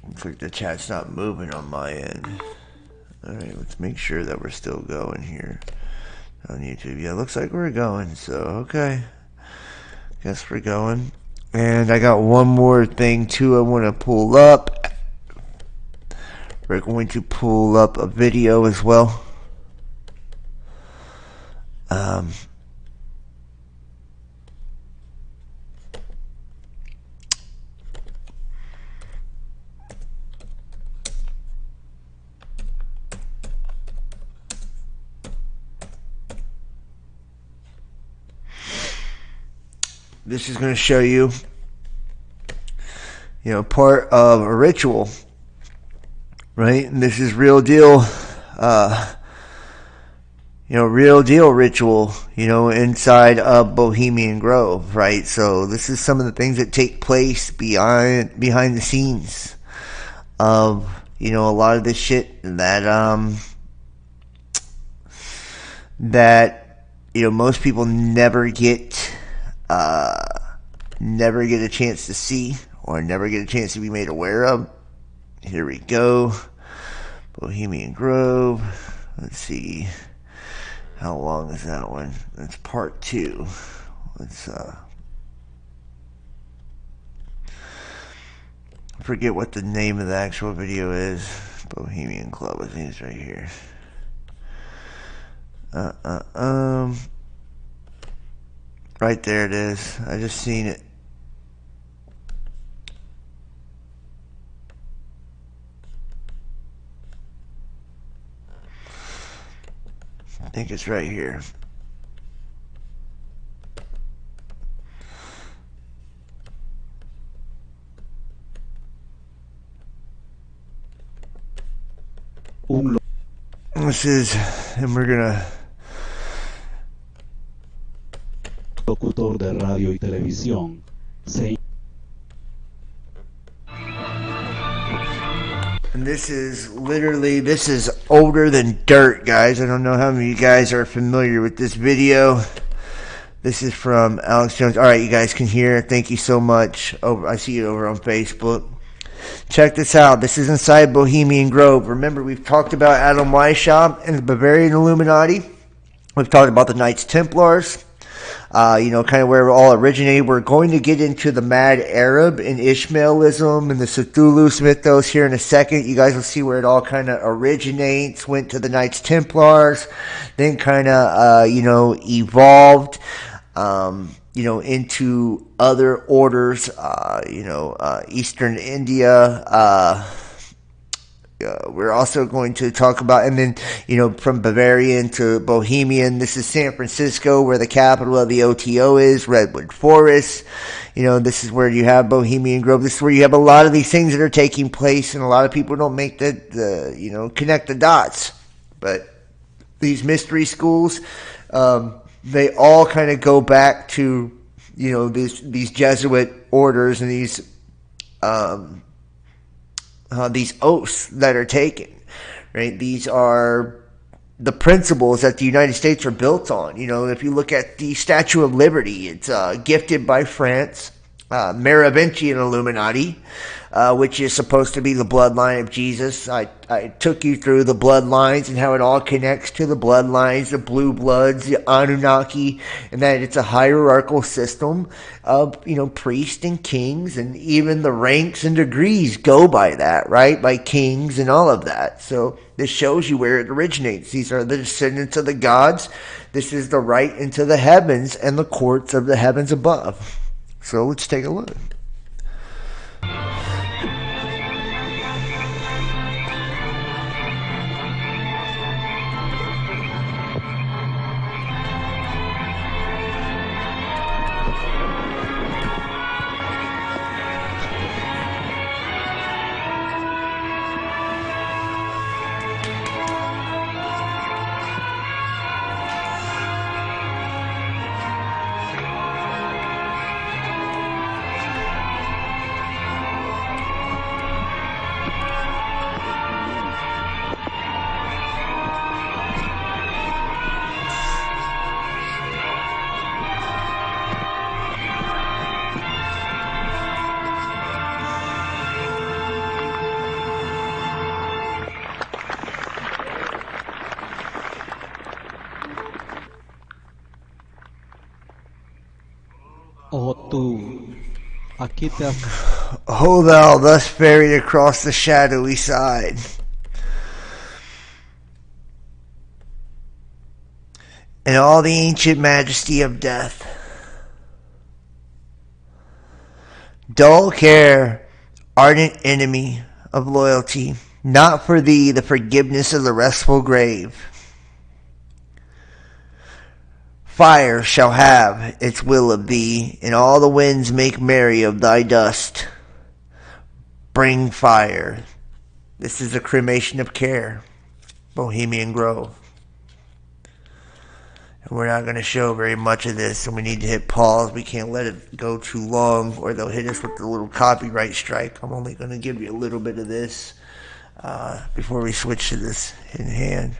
looks like the chat's not moving on my end. Alright, let's make sure that we're still going here on YouTube. Yeah, looks like we're going, so okay. Guess we're going. And I got one more thing too I want to pull up. We're going to pull up a video as well. This is going to show you, part of a ritual, right? And this is real deal, real deal ritual, inside of Bohemian Grove, right? So this is some of the things that take place behind the scenes of, a lot of this shit that most people never get a chance to see or never get a chance to be made aware of. Here we go. Bohemian Grove. Let's see. How long is that one? That's part 2. Let's forget what the name of the actual video is. Bohemian Club, I think it's right here. Right there it is. I just seen it. I think it's right here. This is, and we're gonna locutor de radio y televisión. And this is literally, this is older than dirt, guys. I don't know how many of you guys are familiar with this video. This is from Alex Jones. All right, you guys can hear. Thank you so much. I see you over on Facebook. Check this out. This is inside Bohemian Grove. Remember, we've talked about Adam Weishaupt and the Bavarian Illuminati. We've talked about the Knights Templars. Kind of where it all originated. We're going to get into the Mad Arab and Ishmaelism and the Cthulhu's Mythos here in a second. You guys will see where it all kind of originates. Went to the Knights Templars, then kind of, evolved, into other orders, Eastern India, We're also going to talk about, and then, from Bavarian to Bohemian, this is San Francisco, where the capital of the OTO is, Redwood Forest. This is where you have Bohemian Grove. This is where you have a lot of these things that are taking place, and a lot of people don't make connect the dots. But these mystery schools, they all kind of go back to, these Jesuit orders and these oaths that are taken, right? These are the principles that the United States are built on. If you look at the Statue of Liberty, it's gifted by France, Merovingian illuminati, which is supposed to be the bloodline of Jesus. I took you through the bloodlines and how it all connects to the bloodlines, the blue bloods, the Anunnaki, and that it's a hierarchical system of, priests and kings, and even the ranks and degrees go by that, right? By kings and all of that. So this shows you where it originates. These are the descendants of the gods. This is the right into the heavens and the courts of the heavens above. So let's take a look. Oh tú, aquí te has... O thou thus ferried across the shadowy side, in all the ancient majesty of death, dull care, ardent enemy of loyalty, not for thee the forgiveness of the restful grave. Fire shall have its will of thee, and all the winds make merry of thy dust. Bring fire. This is a cremation of care, Bohemian Grove. And we're not going to show very much of this, and we need to hit pause. We can't let it go too long, or they'll hit us with a little copyright strike. I'm only going to give you a little bit of this before we switch to this in hand.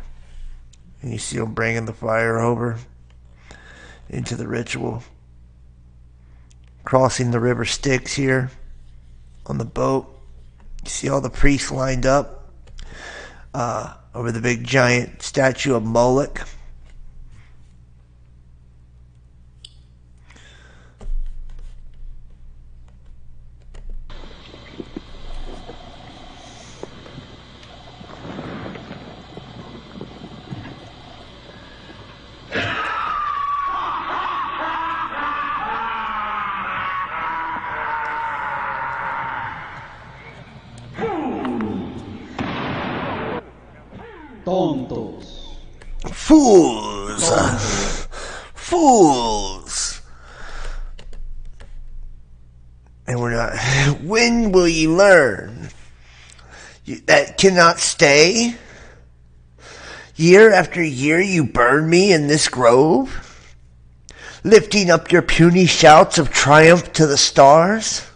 And you see them bringing the fire over into the ritual. Crossing the river Styx here on the boat. You see all the priests lined up over the big giant statue of Moloch. Tontos. Fools! Fools! And we're not. When will ye learn? That cannot stay? Year after year you burn me in this grove, lifting up your puny shouts of triumph to the stars?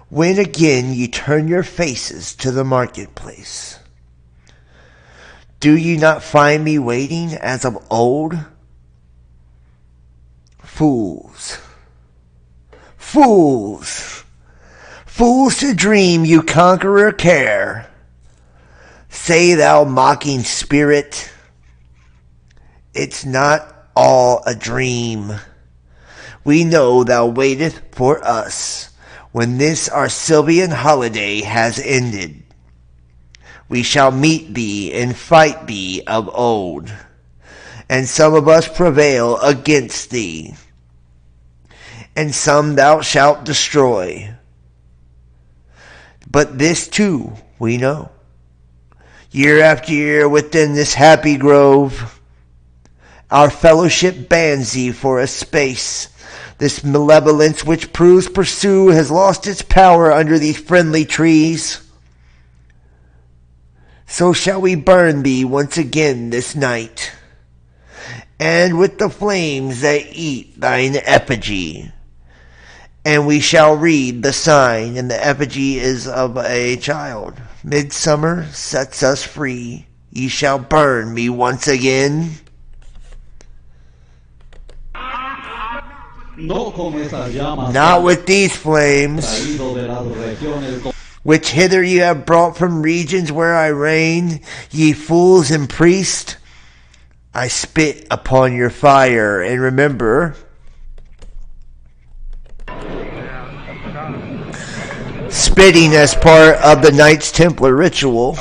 When again ye turn your faces to the marketplace, do ye not find me waiting as of old? Fools! Fools! Fools to dream you conqueror care! Say thou mocking spirit, it's not all a dream. We know thou waiteth for us. When this our Sylvian holiday has ended, we shall meet thee and fight thee of old, and some of us prevail against thee, and some thou shalt destroy. But this too we know. Year after year within this happy grove, our fellowship bands thee for a space. This malevolence which proves pursue has lost its power under these friendly trees. So shall we burn thee once again this night, and with the flames that eat thine effigy. And we shall read the sign, and the effigy is of a child. Midsummer sets us free. Ye shall burn me once again. Not with these flames, which hither you have brought from regions where I reign, ye fools and priests. I spit upon your fire, and remember, spitting as part of the Knights Templar ritual.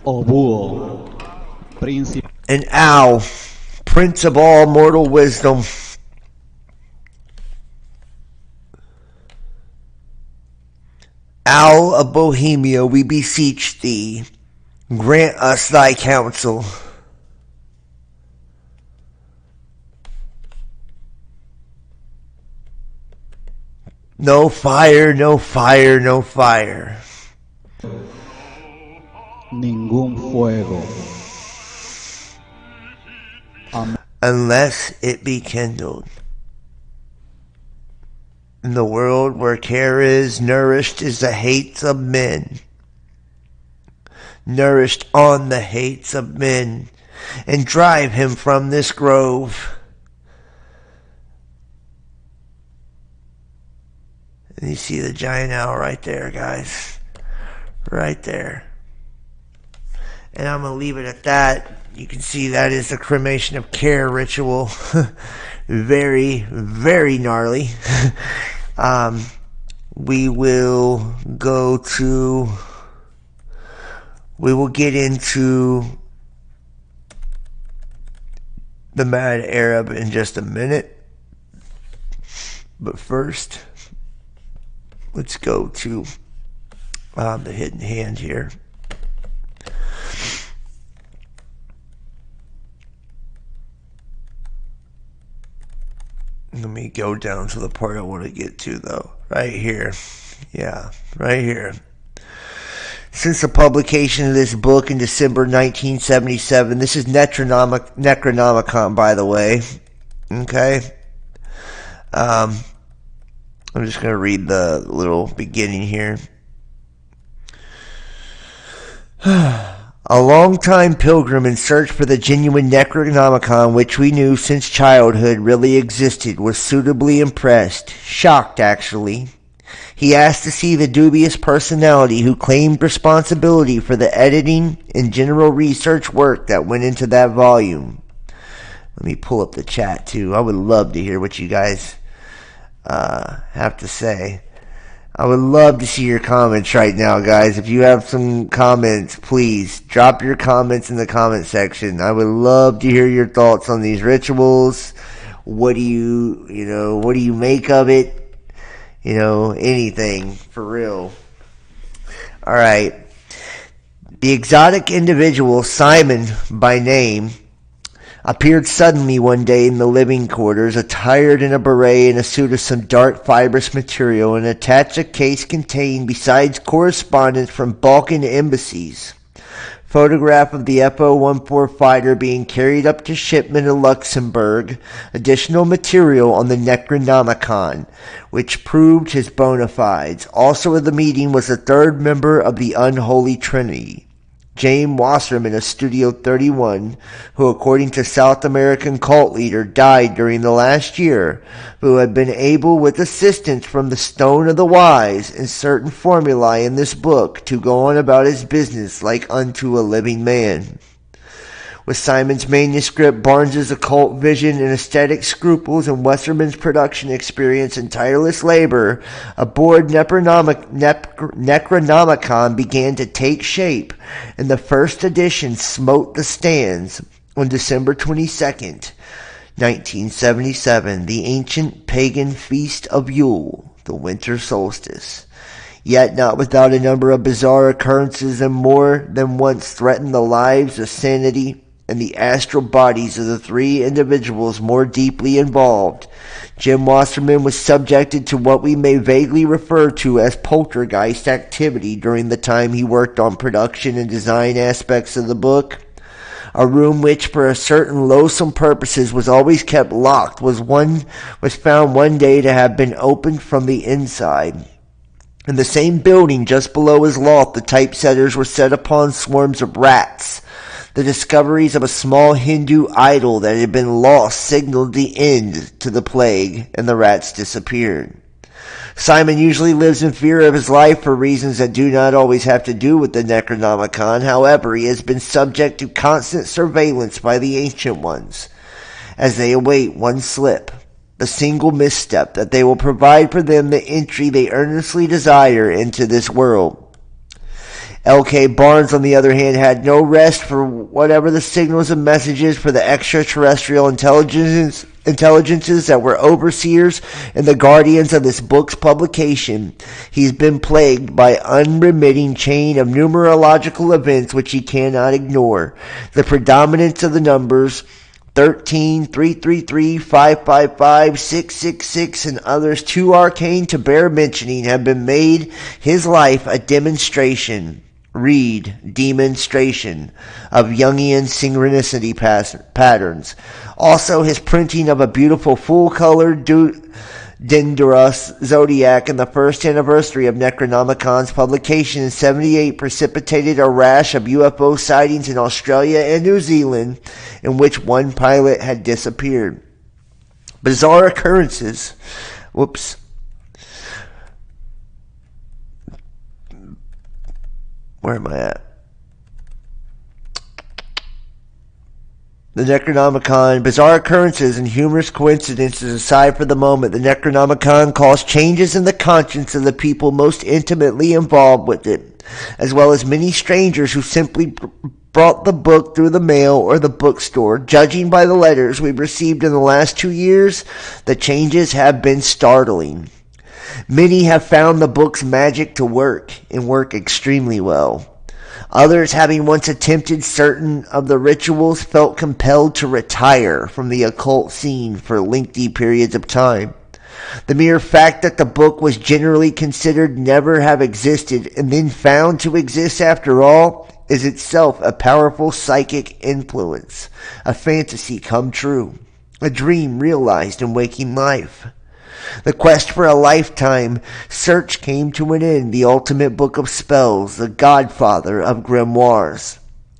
O búho, príncipe. An owl, prince of all mortal wisdom. Owl of Bohemia, we beseech thee, grant us thy counsel. No fire, no fire, no fire. Ningún fuego. Unless it be kindled. In the world where care is, nourished is the hates of men. Nourished on the hates of men, and drive him from this grove. And you see the giant owl right there, guys. Right there. And I'm going to leave it at that. You can see that is the cremation of care ritual. Very, very gnarly. We will get into the Mad Arab in just a minute. But first, let's go to the hidden hand here. Let me go down to the part I want to get to, though. Right here. Yeah, right here. Since the publication of this book in December 1977, this is Necronomicon, by the way. Okay? I'm just going to read the little beginning here. A long-time pilgrim in search for the genuine Necronomicon, which we knew since childhood really existed, was suitably impressed, shocked actually. He asked to see the dubious personality who claimed responsibility for the editing and general research work that went into that volume. Let me pull up the chat too. I would love to hear what you guys have to say. I would love to see your comments right now, guys. If you have some comments, please drop your comments in the comment section. I would love to hear your thoughts on these rituals. What do you make of it? Anything for real. All right. The exotic individual, Simon by name, appeared suddenly one day in the living quarters, attired in a beret and a suit of some dark fibrous material, and attached a case contained, besides correspondence from Balkan embassies, photograph of the FO-14 fighter being carried up to shipment in Luxembourg, additional material on the Necronomicon, which proved his bona fides. Also at the meeting was a third member of the Unholy Trinity, James Wasserman of Studio 31, who, according to South American cult leader, died during the last year, but who had been able, with assistance from the Stone of the Wise and certain formulae in this book, to go on about his business like unto a living man. With Simon's manuscript, Barnes's occult vision and aesthetic scruples, and Westerman's production experience and tireless labor, a board Necronomicon began to take shape, and the first edition smote the stands on December 22nd, 1977, the ancient pagan feast of Yule, the winter solstice. Yet not without a number of bizarre occurrences and more than once threatened the lives, the sanity, and the astral bodies of the three individuals more deeply involved. Jim Wasserman was subjected to what we may vaguely refer to as poltergeist activity during the time he worked on production and design aspects of the book. A room which, for a certain loathsome purposes, was always kept locked was found one day to have been opened from the inside. In the same building, just below his loft, the typesetters were set upon swarms of rats. The discoveries of a small Hindu idol that had been lost signaled the end to the plague, and the rats disappeared. Simon usually lives in fear of his life for reasons that do not always have to do with the Necronomicon. However, he has been subject to constant surveillance by the Ancient Ones, as they await one slip, the single misstep that they will provide for them the entry they earnestly desire into this world. L.K. Barnes, on the other hand, had no rest for whatever the signals and messages for the extraterrestrial intelligences that were overseers and the guardians of this book's publication. He's been plagued by unremitting chain of numerological events which he cannot ignore. The predominance of the numbers 13, 333, 555, 666, and others too arcane to bear mentioning have been made his life a demonstration. Read demonstration of Jungian synchronicity patterns. Also, his printing of a beautiful full-colored Dendros zodiac in the first anniversary of Necronomicon's publication in 1978 precipitated a rash of UFO sightings in Australia and New Zealand, in which one pilot had disappeared. Bizarre occurrences. Where am I at? The Necronomicon. Bizarre occurrences and humorous coincidences aside for the moment, the Necronomicon caused changes in the conscience of the people most intimately involved with it, as well as many strangers who simply brought the book through the mail or the bookstore. Judging by the letters we've received in the last 2 years, the changes have been startling. Many have found the book's magic to work, and work extremely well. Others, having once attempted certain of the rituals, felt compelled to retire from the occult scene for lengthy periods of time. The mere fact that the book was generally considered never have existed and then found to exist after all is itself a powerful psychic influence, a fantasy come true, a dream realized in waking life. The quest for a lifetime search came to an end, the ultimate book of spells, the godfather of grimoires.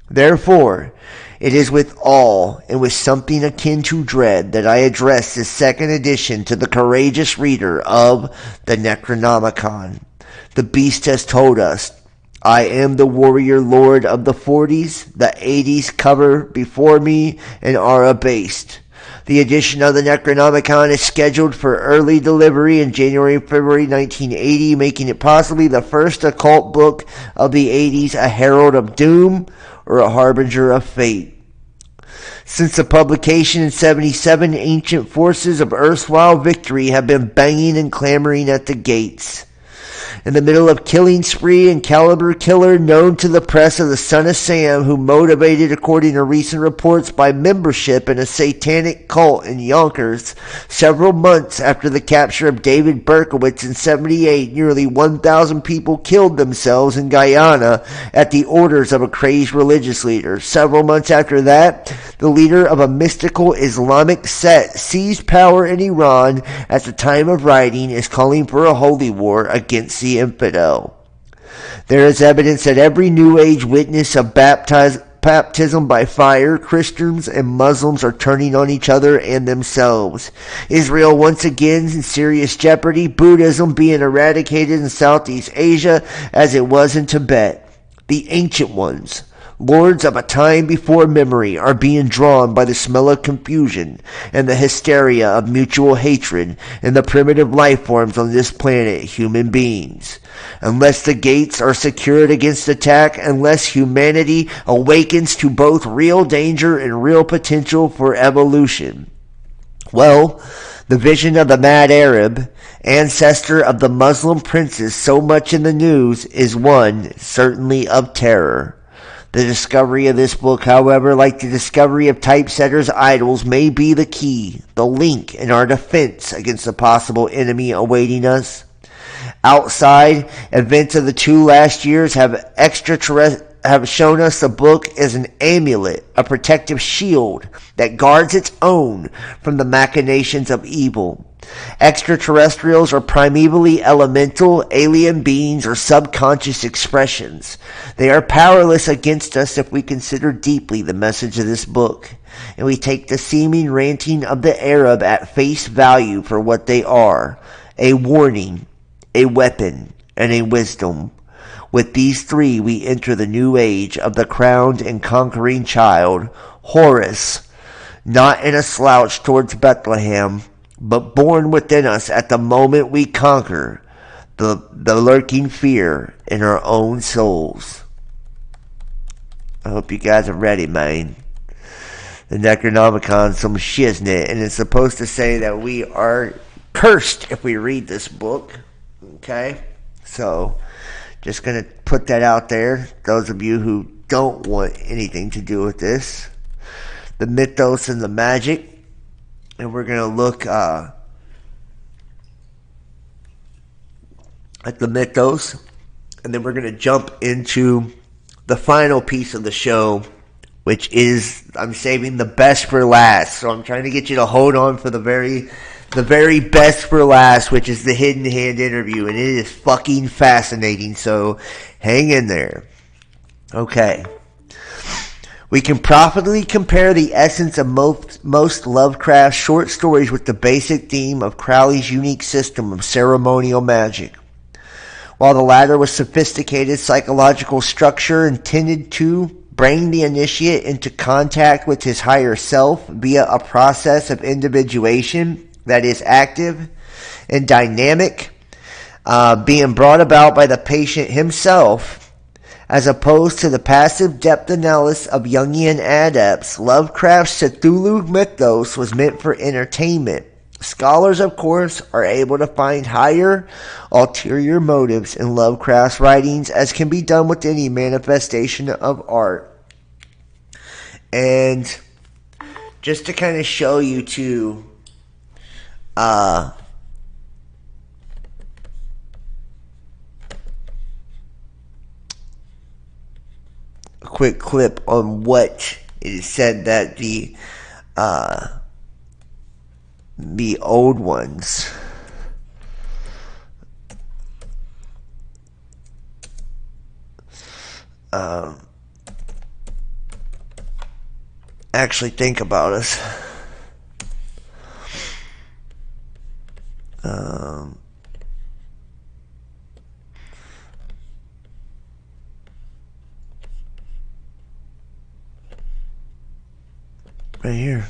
Therefore, it is with awe and with something akin to dread that I address this second edition to the courageous reader of the Necronomicon. The beast has told us, I am the warrior lord of the 40s, the 80s cover before me and are abased. The edition of the Necronomicon is scheduled for early delivery in January and February 1980, making it possibly the first occult book of the 80s, a herald of doom or a harbinger of fate. Since the publication in 1977, ancient forces of erstwhile victory have been banging and clamoring at the gates. In the middle of killing spree and caliber killer known to the press of the Son of Sam, who motivated, according to recent reports, by membership in a satanic cult in Yonkers, several months after the capture of David Berkowitz in 1978, nearly 1,000 people killed themselves in Guyana at the orders of a crazed religious leader. Several months after that, the leader of a mystical Islamic sect seized power in Iran at the time of writing, is calling for a holy war against the infidel. There is evidence that every New Age witness of baptism by fire, Christians and Muslims are turning on each other and themselves. Israel once again in serious jeopardy, Buddhism being eradicated in Southeast Asia as it was in Tibet. The Ancient Ones, lords of a time before memory, are being drawn by the smell of confusion and the hysteria of mutual hatred in the primitive life forms on this planet, human beings. Unless the gates are secured against attack, unless humanity awakens to both real danger and real potential for evolution, Well, the vision of the mad Arab, ancestor of the Muslim princes so much in the news, is one certainly of terror. The discovery of this book, however, like the discovery of typesetters' idols, may be the key, the link in our defense against the possible enemy awaiting us. Outside, events of the 2 last years have shown us the book as an amulet, a protective shield that guards its own from the machinations of evil. Extraterrestrials are primevally elemental, alien beings, or subconscious expressions. They are powerless against us if we consider deeply the message of this book, and we take the seeming ranting of the Arab at face value for what they are: a warning, a weapon, and a wisdom. With these 3, we enter the new age of the crowned and conquering child, Horus, not in a slouch towards Bethlehem, but born within us at the moment we conquer the lurking fear in our own souls. I hope you guys are ready, man. The Necronomicon's some shiznit, and it's supposed to say that we are cursed if we read this book. Okay? So, just going to put that out there. Those of you who don't want anything to do with this. The mythos and the magic. And we're going to look at the mythos. And then we're going to jump into the final piece of the show, which is, I'm saving the best for last. So I'm trying to get you to hold on for the very best for last, which is the Hidden Hand interview. And it is fucking fascinating. So hang in there. Okay. We can profitably compare the essence of most Lovecraft short stories with the basic theme of Crowley's unique system of ceremonial magic. While the latter was sophisticated psychological structure intended to bring the initiate into contact with his higher self via a process of individuation that is active and dynamic, being brought about by the patient himself, as opposed to the passive depth analysis of Jungian adepts, Lovecraft's Cthulhu mythos was meant for entertainment. Scholars, of course, are able to find higher, ulterior motives in Lovecraft's writings, as can be done with any manifestation of art. And just to kind of show you too, a quick clip on what it is said that the old ones actually think about us. Right here.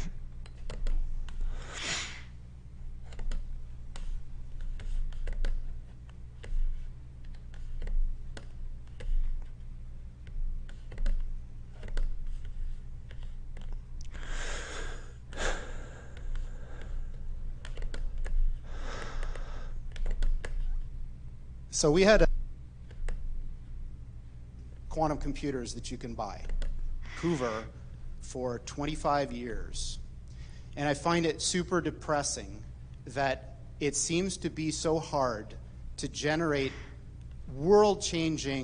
So we had quantum computers that you can buy. Hoover for 25 years. And I find it super depressing that it seems to be so hard to generate world-changing